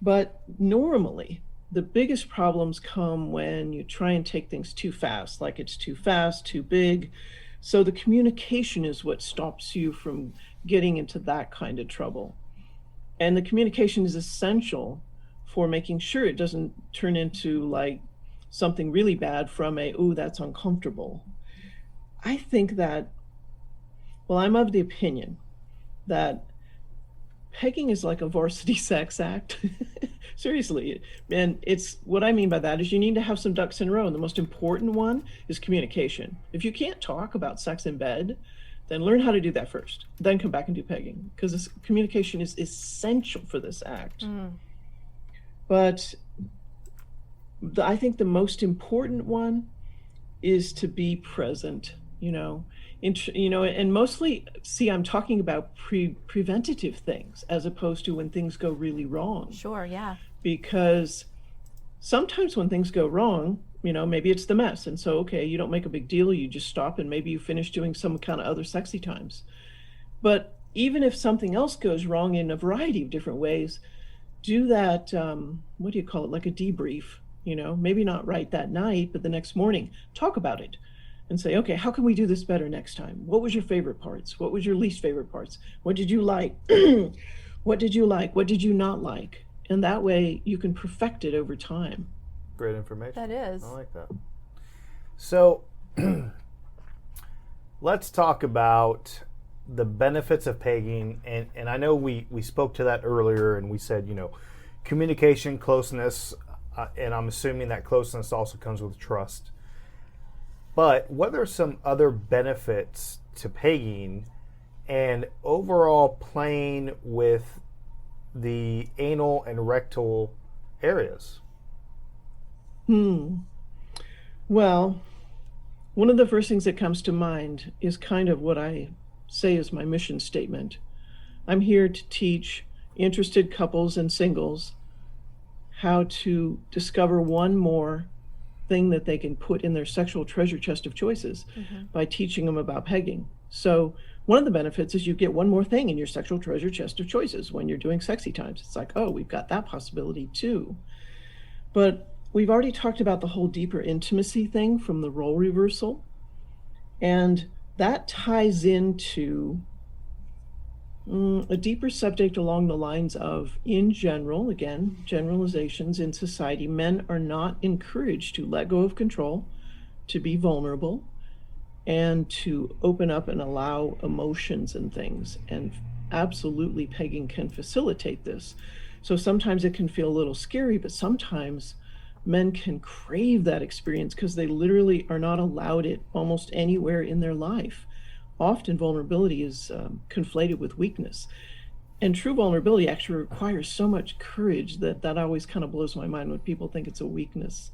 [SPEAKER 5] But normally, the biggest problems come when you try and take things too fast, like it's too fast, too big. So the communication is what stops you from getting into that kind of trouble. And the communication is essential for making sure it doesn't turn into like something really bad from a, ooh, that's uncomfortable. I think that, well, I'm of the opinion that pegging is like a varsity sex act. Seriously. And it's, what I mean by that is you need to have some ducks in a row. And the most important one is communication. If you can't talk about sex in bed, then learn how to do that first. Then come back and do pegging, because this communication is essential for this act. But I think the most important one is to be present, and mostly, see, I'm talking about preventative things as opposed to when things go really wrong.
[SPEAKER 1] Sure, yeah.
[SPEAKER 5] Because sometimes when things go wrong, maybe it's the mess. And so, okay, you don't make a big deal, you just stop and maybe you finish doing some kind of other sexy times. But even if something else goes wrong in a variety of different ways, do that, what do you call it, like a debrief, maybe not right that night, but the next morning, talk about it and say, okay, how can we do this better next time? What was your favorite parts? What was your least favorite parts? What did you like? What did you like? What did you not like? And that way you can perfect it over time.
[SPEAKER 2] Great information.
[SPEAKER 1] That is.
[SPEAKER 2] I like that. So let's talk about the benefits of pegging. And I know we spoke to that earlier, and we said, communication, closeness, and I'm assuming that closeness also comes with trust. But what are some other benefits to pegging and overall playing with the anal and rectal areas?
[SPEAKER 5] Well, one of the first things that comes to mind is kind of what I say is my mission statement. I'm here to teach interested couples and singles how to discover one more thing that they can put in their sexual treasure chest of choices by teaching them about pegging. So one of the benefits is you get one more thing in your sexual treasure chest of choices when you're doing sexy times. It's like, oh, we've got that possibility too. But we've already talked about the whole deeper intimacy thing from the role reversal. And that ties into a deeper subject along the lines of, in general, again, generalizations in society, men are not encouraged to let go of control, to be vulnerable, and to open up and allow emotions and things. And absolutely, pegging can facilitate this. So sometimes it can feel a little scary, but sometimes men can crave that experience because they literally are not allowed it almost anywhere in their life. Often vulnerability is conflated with weakness. And true vulnerability actually requires so much courage that always kind of blows my mind when people think it's a weakness.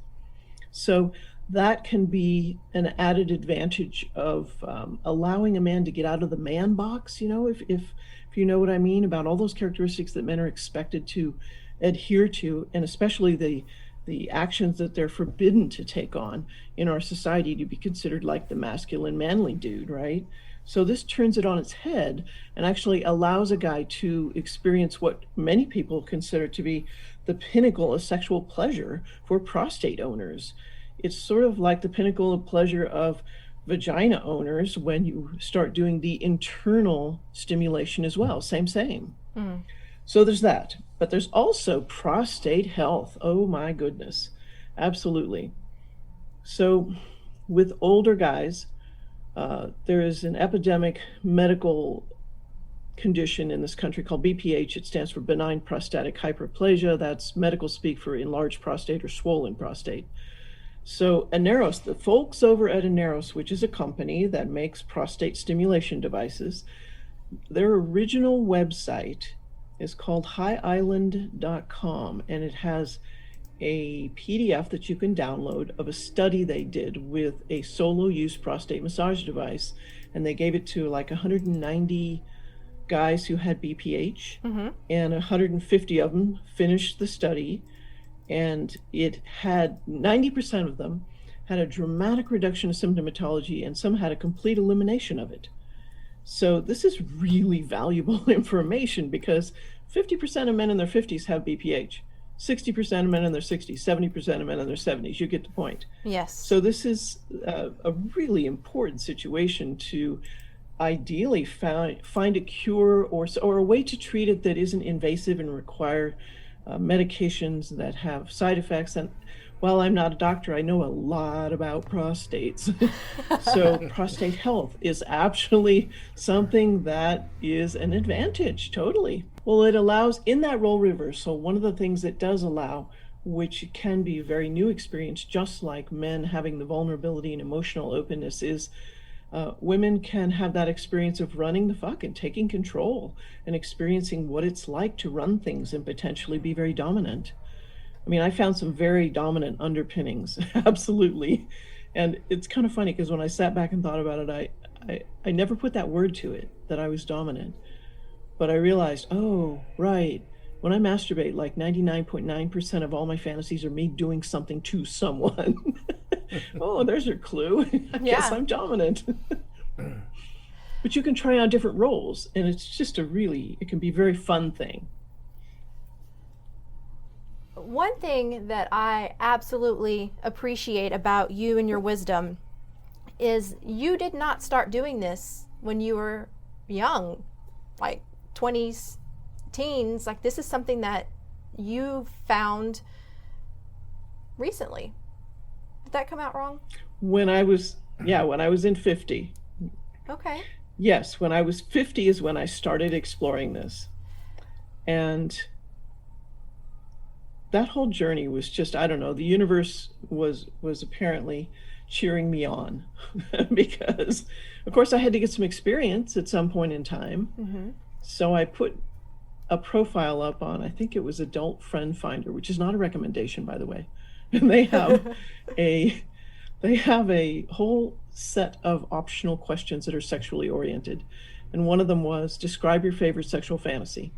[SPEAKER 5] So that can be an added advantage of allowing a man to get out of the man box, if you know what I mean, about all those characteristics that men are expected to adhere to, and especially the the actions that they're forbidden to take on in our society to be considered like the masculine, manly dude, right? So this turns it on its head and actually allows a guy to experience what many people consider to be the pinnacle of sexual pleasure for prostate owners. It's sort of like the pinnacle of pleasure of vagina owners when you start doing the internal stimulation as well. Same. So there's that. But there's also prostate health. Oh my goodness. Absolutely. So with older guys, there is an epidemic medical condition in this country called BPH. It stands for benign prostatic hyperplasia. That's medical speak for enlarged prostate or swollen prostate. So Aneros, the folks over at Aneros, which is a company that makes prostate stimulation devices, their original website is called highisland.com, and it has a PDF that you can download of a study they did with a solo use prostate massage device, and they gave it to like 190 guys who had BPH, and 150 of them finished the study, and it had 90% of them had a dramatic reduction of symptomatology, and some had a complete elimination of it. So this is really valuable information, because 50% of men in their 50s have BPH, 60% of men in their 60s, 70% of men in their 70s. You get the point.
[SPEAKER 1] Yes.
[SPEAKER 5] So this is a really important situation to ideally find a cure or a way to treat it that isn't invasive and require medications that have side effects. And while I'm not a doctor, I know a lot about prostates. So prostate health is actually something that is an advantage, totally. Well, it allows, in that role reversal, one of the things it does allow, which can be a very new experience, just like men having the vulnerability and emotional openness, is women can have that experience of running the fuck and taking control and experiencing what it's like to run things and potentially be very dominant. I mean, I found some very dominant underpinnings, absolutely. And it's kind of funny because when I sat back and thought about it, I never put that word to it, that I was dominant. But I realized, oh, right. When I masturbate, like 99.9% of all my fantasies are me doing something to someone. Oh, there's your clue. I guess I'm dominant. But you can try on different roles, and it's just it can be a very fun thing.
[SPEAKER 1] One thing that I absolutely appreciate about you and your wisdom is you did not start doing this when you were young, like 20s, teens. Like, this is something that you found recently. Did that come out wrong?
[SPEAKER 5] When I was in 50.
[SPEAKER 1] Okay.
[SPEAKER 5] Yes, when I was 50 is when I started exploring this. And that whole journey was just, I don't know, the universe was apparently cheering me on because, of course, I had to get some experience at some point in time. So I put a profile up on, I think it was Adult Friend Finder, which is not a recommendation, by the way. And they have a whole set of optional questions that are sexually oriented. And one of them was, describe your favorite sexual fantasy.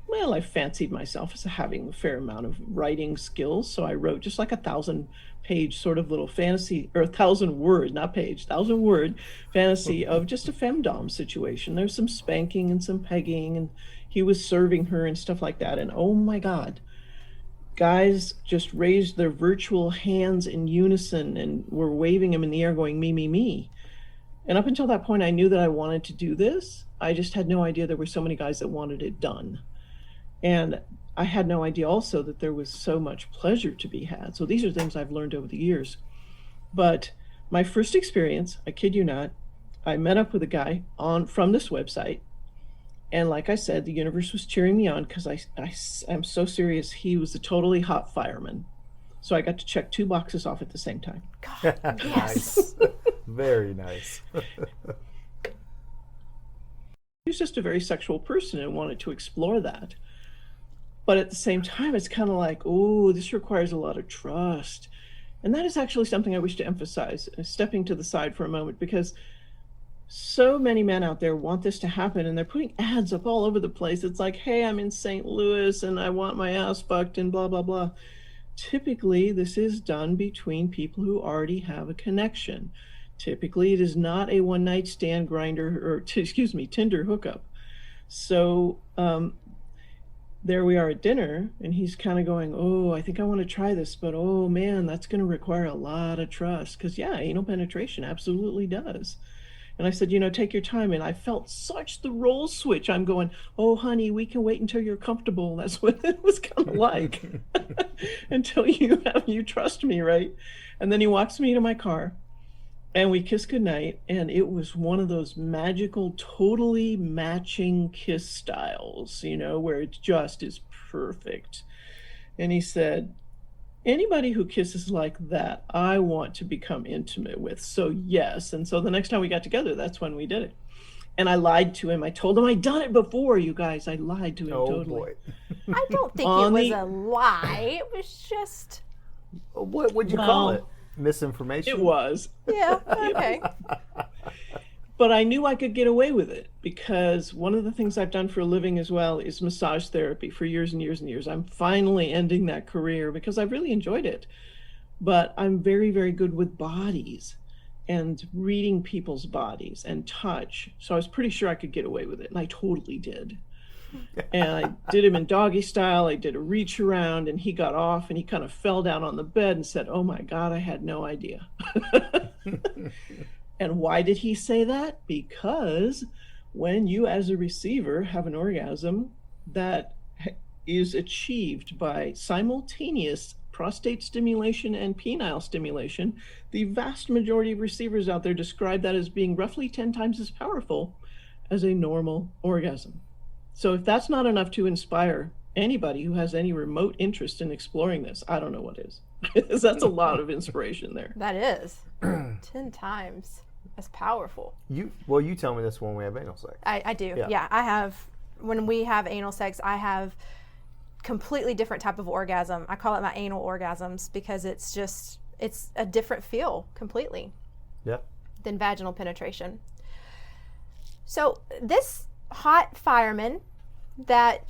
[SPEAKER 5] Well, I fancied myself as having a fair amount of writing skills, so I wrote just like 1,000-page sort of little fantasy, or 1,000-word, not page, 1,000-word fantasy of just a femdom situation. There's some spanking and some pegging, and he was serving her and stuff like that. And oh my God, guys just raised their virtual hands in unison and were waving them in the air going, me, me, me. And up until that point, I knew that I wanted to do this. I just had no idea there were so many guys that wanted it done. And I had no idea also that there was so much pleasure to be had. So these are things I've learned over the years. But my first experience, I kid you not, I met up with a guy from this website. And like I said, the universe was cheering me on because I'm so serious. He was a totally hot fireman. So I got to check 2 boxes off at the same time.
[SPEAKER 1] God, yes.
[SPEAKER 2] Very nice.
[SPEAKER 5] He was just a very sexual person and wanted to explore that. But at the same time, it's kind of like, oh, this requires a lot of trust. And that is actually something I wish to emphasize, stepping to the side for a moment, because so many men out there want this to happen, and they're putting ads up all over the place. It's like, hey, I'm in St. Louis and I want my ass fucked and blah, blah, blah. typically this is done between people who already have a connection. Typically, it is not a one-night stand grinder or, Tinder hookup. So there we are at dinner, and he's kind of going, oh, I think I want to try this, but oh man, that's going to require a lot of trust. Because yeah, anal penetration absolutely does. And I said, take your time. And I felt such the role switch. I'm going, oh, honey, we can wait until you're comfortable. That's what it was kind of like until you trust me, right? And then he walks me to my car and we kiss goodnight. And it was one of those magical, totally matching kiss styles, where it just is perfect. And he said, anybody who kisses like that, I want to become intimate with. So yes. And so the next time we got together, that's when we did it. And I lied to him. I told him I'd done it before, you guys. I lied to him totally.
[SPEAKER 2] Boy.
[SPEAKER 1] I don't think it was a lie. It was just...
[SPEAKER 2] What would you call it? Misinformation?
[SPEAKER 5] It was.
[SPEAKER 1] Yeah, okay.
[SPEAKER 5] But I knew I could get away with it because one of the things I've done for a living as well is massage therapy for years and years and years. I'm finally ending that career because I've really enjoyed it. But I'm very, very good with bodies and reading people's bodies and touch. So I was pretty sure I could get away with it, and I totally did. And I did him in doggy style. I did a reach around, and he got off, and he kind of fell down on the bed and said, oh my God, I had no idea. And why did he say that? Because when you as a receiver have an orgasm that is achieved by simultaneous prostate stimulation and penile stimulation, the vast majority of receivers out there describe that as being roughly 10 times as powerful as a normal orgasm. So if that's not enough to inspire anybody who has any remote interest in exploring this, I don't know what is. That's a lot of inspiration there.
[SPEAKER 1] That is 10 times as powerful.
[SPEAKER 2] You tell me this when we have anal sex.
[SPEAKER 1] I do. Yeah, I have. When we have anal sex, I have completely different type of orgasm. I call it my anal orgasms because it's a different feel completely.
[SPEAKER 2] Yep. Than
[SPEAKER 1] vaginal penetration. So this hot fireman that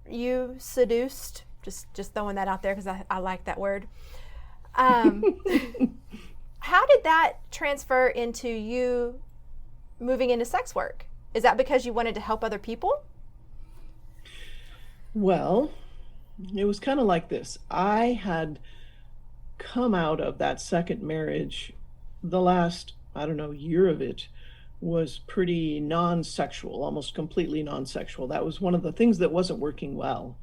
[SPEAKER 1] you seduced, just throwing that out there because I like that word. How did that transfer into you moving into sex work? Is that because you wanted to help other people?
[SPEAKER 5] Well, it was kind of like this. I had come out of that second marriage. The last, year of it was pretty non-sexual, almost completely non-sexual. That was one of the things that wasn't working well.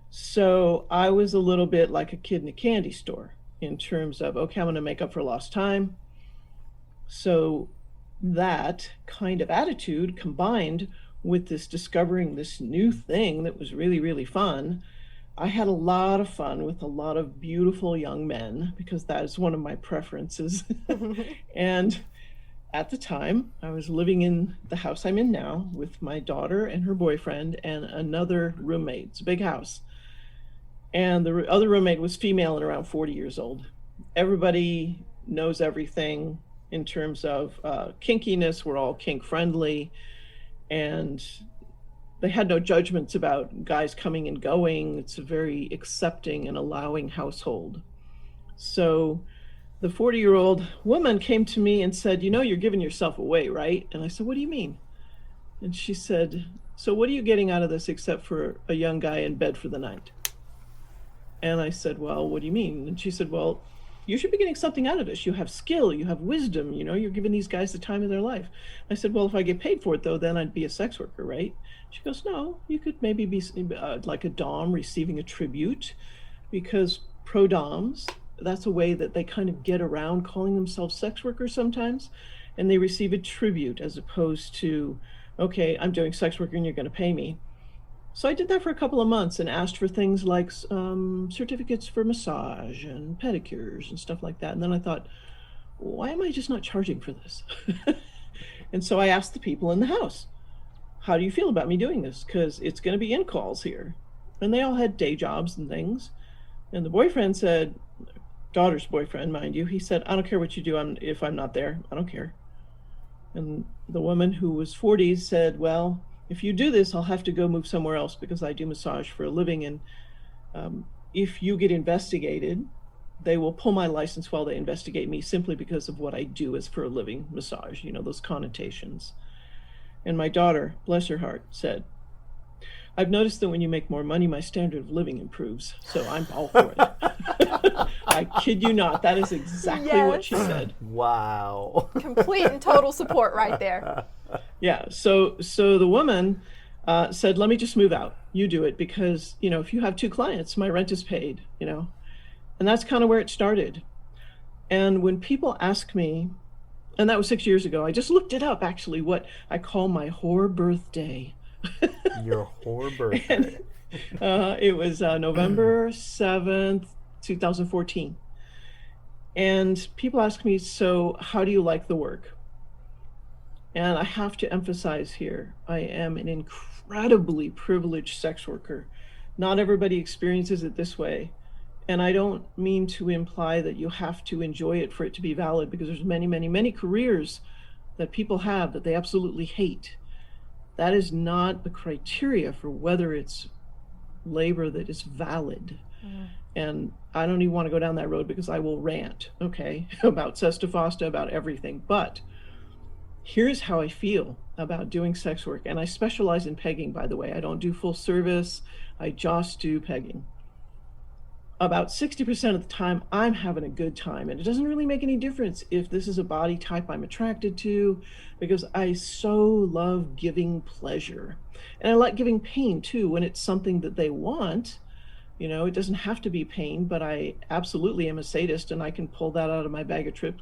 [SPEAKER 5] So I was a little bit like a kid in a candy store in terms of, okay, I'm going to make up for lost time. So that kind of attitude combined with this discovering this new thing that was really, really fun. I had a lot of fun with a lot of beautiful young men because that is one of my preferences. And at the time, I was living in the house I'm in now with my daughter and her boyfriend and another roommate. It's a big house. And the other roommate was female and around 40 years old. Everybody knows everything in terms of kinkiness. We're all kink friendly. And they had no judgments about guys coming and going. It's a very accepting and allowing household. So the 40-year-old woman came to me and said, you're giving yourself away, right? And I said, what do you mean? And she said, so what are you getting out of this except for a young guy in bed for the night? And I said, well, what do you mean? And she said, well, you should be getting something out of this. You have skill, you have wisdom, you're giving these guys the time of their life. I said, well, if I get paid for it though, then I'd be a sex worker, right? She goes, no, you could maybe be like a dom receiving a tribute, because pro-doms, that's a way that they kind of get around calling themselves sex workers sometimes, and they receive a tribute as opposed to, okay, I'm doing sex work and you're going to pay me. So I did that for a couple of months and asked for things like certificates for massage and pedicures and stuff like that. And then I thought, why am I just not charging for this? And so I asked the people in the house, how do you feel about me doing this? Because it's going to be in-calls here. And they all had day jobs and things. And the boyfriend said, daughter's boyfriend, mind you, he said, I don't care what you do if I'm not there. I don't care. And the woman who was 40 said, well, if you do this, I'll have to go move somewhere else because I do massage for a living. And if you get investigated, they will pull my license while they investigate me simply because of what I do as for a living, massage, those connotations. And my daughter, bless her heart, said, I've noticed that when you make more money, my standard of living improves. So I'm all for it. I kid you not. That is exactly what she said.
[SPEAKER 2] Wow.
[SPEAKER 1] Complete and total support right there.
[SPEAKER 5] Yeah. So the woman said, let me just move out. You do it because, if you have 2 clients, my rent is paid, And that's kind of where it started. And when people ask me, and that was 6 years ago, I just looked it up, actually, what I call my whore birthday.
[SPEAKER 2] Your whore birthday.
[SPEAKER 5] It was November 7th, 2014. And people ask me, so how do you like the work? And I have to emphasize here, I am an incredibly privileged sex worker. Not everybody experiences it this way. And I don't mean to imply that you have to enjoy it for it to be valid, because there's many, many, many careers that people have that they absolutely hate. That is not the criteria for whether it's labor that is valid. And I don't even want to go down that road because I will rant, okay, about Sesta about everything. But here's how I feel about doing sex work. And I specialize in pegging, by the way. I don't do full service. I just do pegging. About 60% of the time, I'm having a good time. And it doesn't really make any difference if this is a body type I'm attracted to, because I so love giving pleasure. And I like giving pain too, when it's something that they want. It doesn't have to be pain, but I absolutely am a sadist, and I can pull that out of my bag of tricks.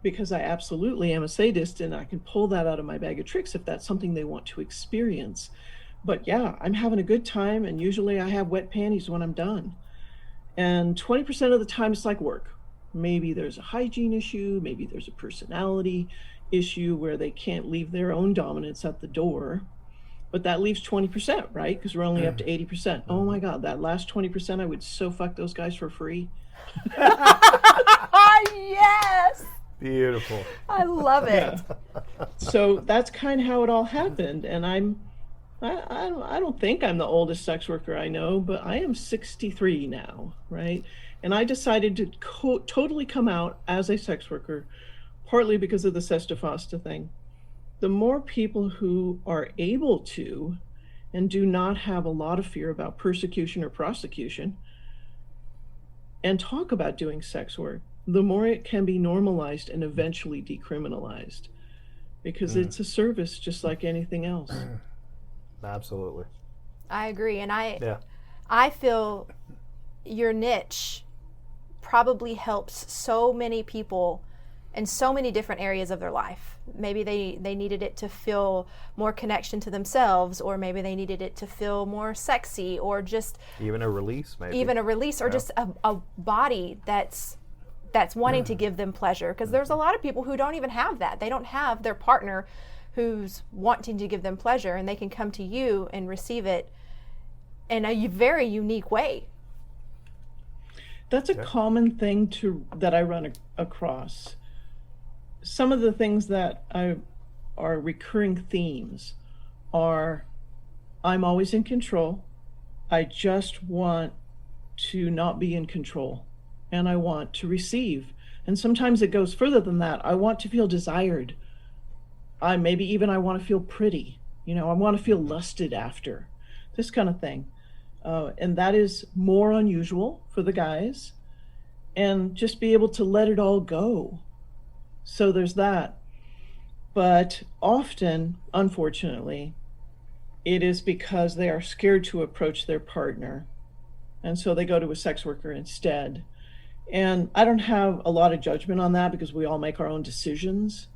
[SPEAKER 5] Because I absolutely am a sadist, and I can pull that out of my bag of tricks if that's something they want to experience. But yeah, I'm having a good time, and usually I have wet panties when I'm done. And 20% of the time it's like work. Maybe there's a hygiene issue, maybe there's a personality issue where they can't leave their own dominance at the door. But that leaves 20%, right? Because we're only up to 80%. Oh my God, that last 20%, I would so fuck those guys for free.
[SPEAKER 1] Yes!
[SPEAKER 2] Beautiful.
[SPEAKER 1] I love it.
[SPEAKER 5] Yeah. So that's kind of how it all happened. And I don't think I'm the oldest sex worker I know, but I am 63 now, right? And I decided to totally come out as a sex worker, partly because of the Sesta thing. The more people who are able to and do not have a lot of fear about persecution or prosecution and talk about doing sex work, the more it can be normalized and eventually decriminalized, because it's a service just like anything else.
[SPEAKER 2] Absolutely.
[SPEAKER 1] I agree. And I feel your niche probably helps so many people in so many different areas of their life. Maybe they needed it to feel more connection to themselves, or maybe they needed it to feel more sexy, or just
[SPEAKER 2] even a release, maybe.
[SPEAKER 1] Or just a body that's wanting to give them pleasure. Because there's a lot of people who don't even have that. They don't have their partner who's wanting to give them pleasure, and they can come to you and receive it in a very unique way.
[SPEAKER 5] That's a common thing that I run across. Some of the things that are recurring themes are, I'm always in control. I just want to not be in control, and I want to receive. And sometimes it goes further than that. I want to feel desired. Maybe even I want to feel pretty. I want to feel lusted after, this kind of thing. And that is more unusual for the guys, and just be able to let it all go. So there's that. But often, unfortunately, it is because they are scared to approach their partner. And so they go to a sex worker instead. And I don't have a lot of judgment on that, because we all make our own decisions.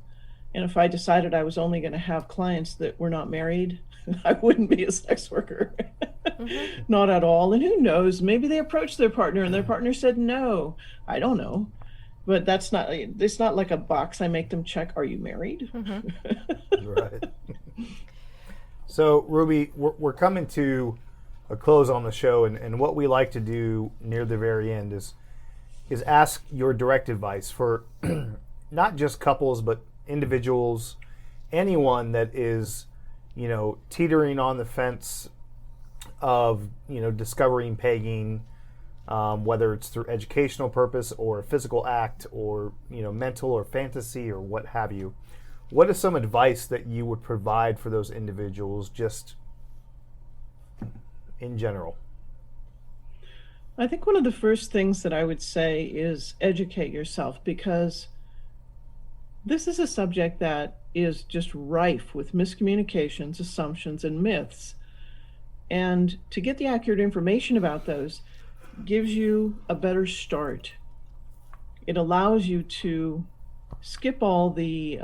[SPEAKER 5] And if I decided I was only going to have clients that were not married, I wouldn't be a sex worker. Not at all. And who knows, maybe they approached their partner and their partner said no. I don't know. But it's not like a box I make them check. Are you married?
[SPEAKER 2] Right. So, Ruby, we're coming to a close on the show, and what we like to do near the very end is ask your direct advice for not just couples, but individuals, anyone that is, teetering on the fence of, discovering pegging, whether it's through educational purpose or a physical act or, mental or fantasy or what have you, what is some advice that you would provide for those individuals just in general?
[SPEAKER 5] I think one of the first things that I would say is educate yourself, because this is a subject that is just rife with miscommunications, assumptions, and myths. And to get the accurate information about those gives you a better start. It allows you to skip all the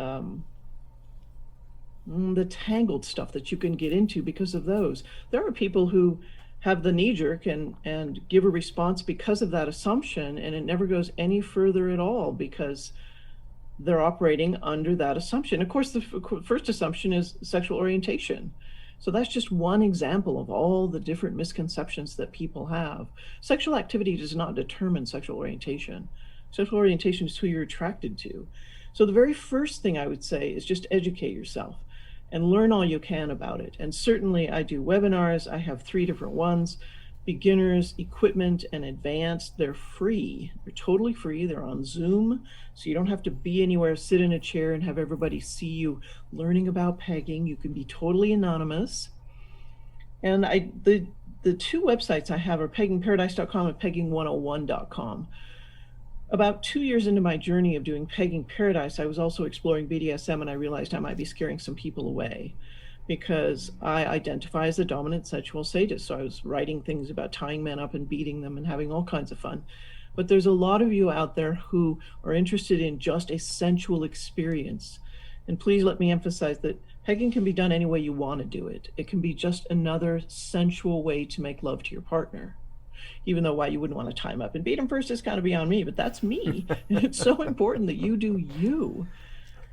[SPEAKER 5] tangled stuff that you can get into because of those. There are people who have the knee jerk and give a response because of that assumption, and it never goes any further at all because they're operating under that assumption. Of course, the first assumption is sexual orientation. So that's just one example of all the different misconceptions that people have. Sexual activity does not determine sexual orientation. Sexual orientation is who you're attracted to. So the very first thing I would say is just educate yourself and learn all you can about it. And certainly I do webinars. I have 3 different ones: beginners, equipment, and advanced. They're free. They're totally free. They're on Zoom, so you don't have to be anywhere, sit in a chair and have everybody see you learning about pegging. You can be totally anonymous. And the 2 websites I have are peggingparadise.com and pegging101.com. About 2 years into my journey of doing Pegging Paradise, I was also exploring BDSM, and I realized I might be scaring some people away because I identify as a dominant sexual sadist. So I was writing things about tying men up and beating them and having all kinds of fun. But there's a lot of you out there who are interested in just a sensual experience. And please let me emphasize that pegging can be done any way you want to do it. It can be just another sensual way to make love to your partner. Even though why you wouldn't want to tie him up and beat him first is kind of beyond me, but that's me. And it's so important that you do you.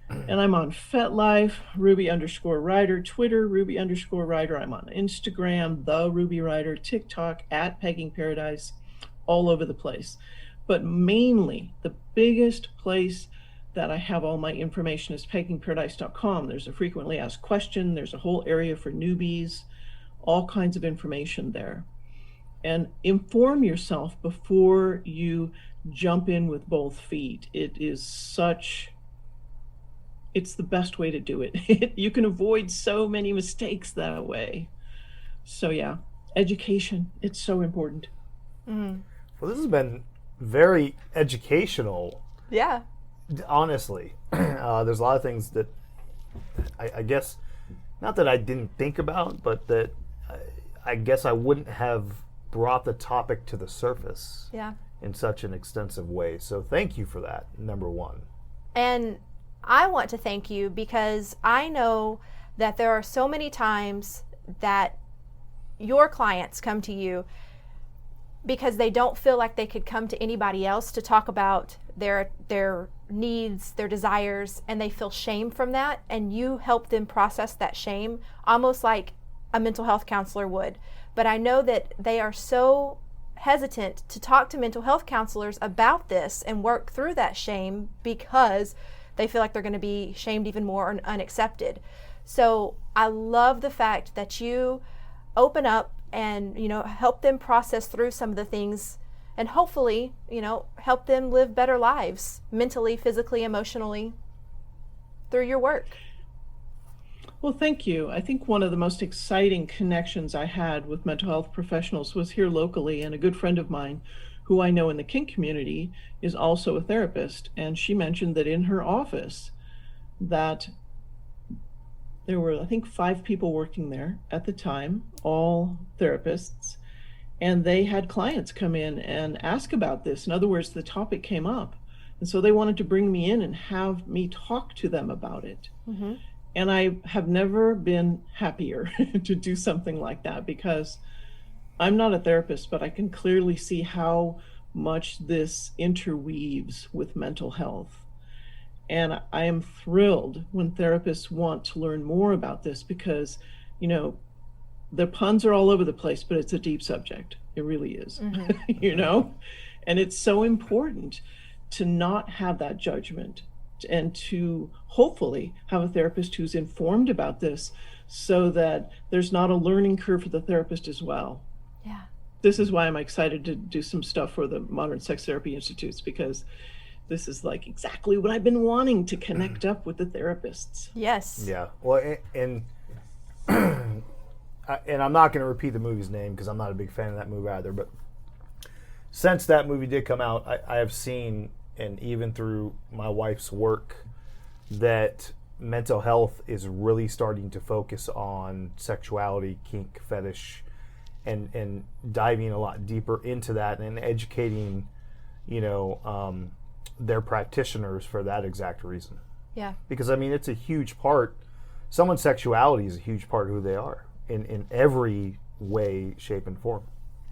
[SPEAKER 5] And I'm on FetLife, Ruby_Rider, Twitter, Ruby_Rider. I'm on Instagram, The Ruby Rider, TikTok, at Pegging Paradise, all over the place. But mainly, the biggest place that I have all my information is peggingparadise.com. There's a frequently asked question. There's a whole area for newbies, all kinds of information there. And inform yourself before you jump in with both feet. It's the best way to do it. You can avoid so many mistakes that way. So yeah, education, it's so important.
[SPEAKER 1] Mm.
[SPEAKER 2] Well, this has been very educational.
[SPEAKER 1] Yeah.
[SPEAKER 2] Honestly, there's a lot of things that I guess, not that I didn't think about, but that I guess I wouldn't have brought the topic to the surface in such an extensive way. So thank you for that, number one.
[SPEAKER 1] And I want to thank you because I know that there are so many times that your clients come to you because they don't feel like they could come to anybody else to talk about their needs, their desires, and they feel shame from that, and you help them process that shame almost like a mental health counselor would. But I know that they are so hesitant to talk to mental health counselors about this and work through that shame because they feel like they're going to be shamed even more or unaccepted. So I love the fact that you open up and, help them process through some of the things and hopefully, help them live better lives mentally, physically, emotionally through your work.
[SPEAKER 5] Well, thank you. I think one of the most exciting connections I had with mental health professionals was here locally, and a good friend of mine who I know in the kink community is also a therapist. And she mentioned that in her office that there were, I think, 5 people working there at the time, all therapists, and they had clients come in and ask about this. In other words, the topic came up. And so they wanted to bring me in and have me talk to them about it. Mm-hmm. And I have never been happier to do something like that, because I'm not a therapist, but I can clearly see how much this interweaves with mental health. And I am thrilled when therapists want to learn more about this because, the puns are all over the place, but it's a deep subject. It really is, mm-hmm. And it's so important to not have that judgment and to hopefully have a therapist who's informed about this so that there's not a learning curve for the therapist as well.
[SPEAKER 1] Yeah.
[SPEAKER 5] This is why I'm excited to do some stuff for the Modern Sex Therapy Institutes, because this is like exactly what I've been wanting to connect up with the therapists.
[SPEAKER 1] Yes.
[SPEAKER 2] Yeah. Well, and I'm not going to repeat the movie's name because I'm not a big fan of that movie either. But since that movie did come out, I have seen, and even through my wife's work, that mental health is really starting to focus on sexuality, kink, fetish, and diving a lot deeper into that and educating, their practitioners for that exact reason.
[SPEAKER 1] Yeah.
[SPEAKER 2] Because, I mean, it's a huge part. Someone's sexuality is a huge part of who they are in every way, shape, and form.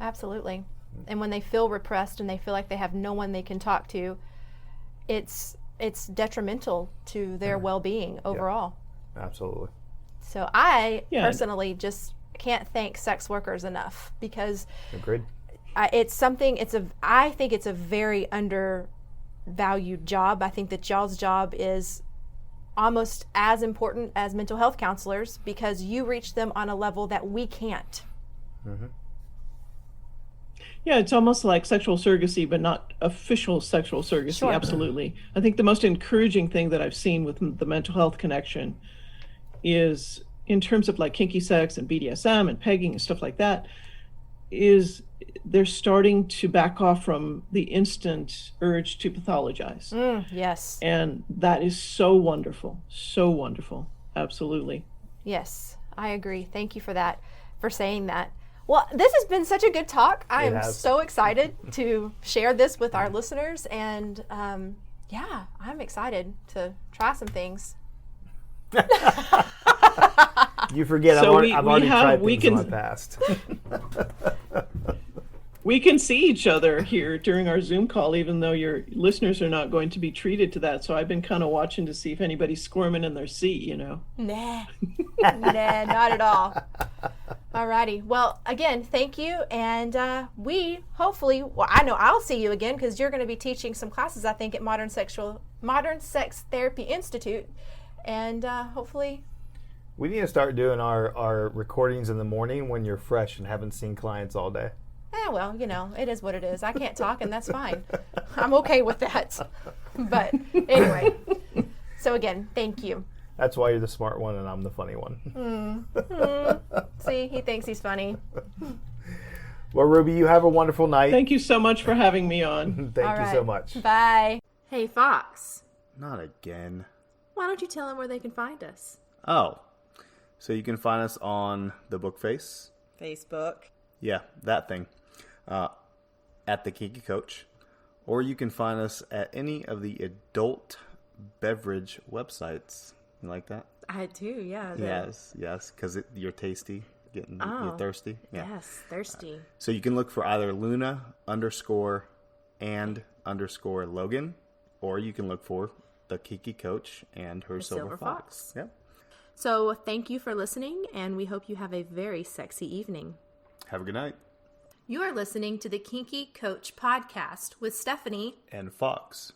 [SPEAKER 1] Absolutely. And when they feel repressed and they feel like they have no one they can talk to, it's detrimental to their well-being overall.
[SPEAKER 2] Yeah, absolutely.
[SPEAKER 1] So I personally just can't thank sex workers enough, because
[SPEAKER 2] Agreed.
[SPEAKER 1] I think it's a very undervalued job. I think that y'all's job is almost as important as mental health counselors, because you reach them on a level that we can't.
[SPEAKER 2] Mm-hmm.
[SPEAKER 5] Yeah, it's almost like sexual surrogacy, but not official sexual surrogacy.
[SPEAKER 1] Sure.
[SPEAKER 5] Absolutely. I think the most encouraging thing that I've seen with the mental health connection is, in terms of like kinky sex and BDSM and pegging and stuff like that, is they're starting to back off from the instant urge to pathologize.
[SPEAKER 1] Yes.
[SPEAKER 5] And that is so wonderful. So wonderful. Absolutely.
[SPEAKER 1] Yes, I agree. Thank you for that, for saying that. Well, this has been such a good talk. I am so excited to share this with our listeners, and I'm excited to try some things.
[SPEAKER 2] You forget,
[SPEAKER 5] So
[SPEAKER 2] I've already tried things in my past.
[SPEAKER 5] We can see each other here during our Zoom call, even though your listeners are not going to be treated to that. So I've been kind of watching to see if anybody's squirming in their seat,
[SPEAKER 1] Nah, nah, not at all. Alrighty. Well, again, thank you. And we hopefully, I know I'll see you again, because you're going to be teaching some classes, I think, at Modern Sex Therapy Institute. And hopefully...
[SPEAKER 2] We need to start doing our recordings in the morning when you're fresh and haven't seen clients all day.
[SPEAKER 1] Well, it is what it is. I can't talk, and that's fine. I'm okay with that. But anyway, so again, thank you.
[SPEAKER 2] That's why you're the smart one and I'm the funny one.
[SPEAKER 1] See, he thinks he's funny.
[SPEAKER 2] Well, Ruby, you have a wonderful night.
[SPEAKER 5] Thank you so much for having me on.
[SPEAKER 2] Thank you so much.
[SPEAKER 1] Bye. Hey, Fox.
[SPEAKER 6] Not again.
[SPEAKER 1] Why don't you tell him where they can find us?
[SPEAKER 6] Oh, so you can find us on the Bookface.
[SPEAKER 7] Facebook.
[SPEAKER 6] Yeah, that thing. At the Kinky Coach. Or you can find us at any of the adult beverage websites. You like that?
[SPEAKER 7] I do, yeah.
[SPEAKER 6] Yes, because you're tasty. You're thirsty. Yeah.
[SPEAKER 7] Yes, thirsty.
[SPEAKER 6] So you can look for either Luna_and_Logan, or you can look for the Kinky Coach and her Silver Fox. Yep.
[SPEAKER 1] So thank you for listening, and we hope you have a very sexy evening.
[SPEAKER 6] Have a good night.
[SPEAKER 1] You are listening to the Kinky Coach podcast with Stephanie
[SPEAKER 6] And Fox.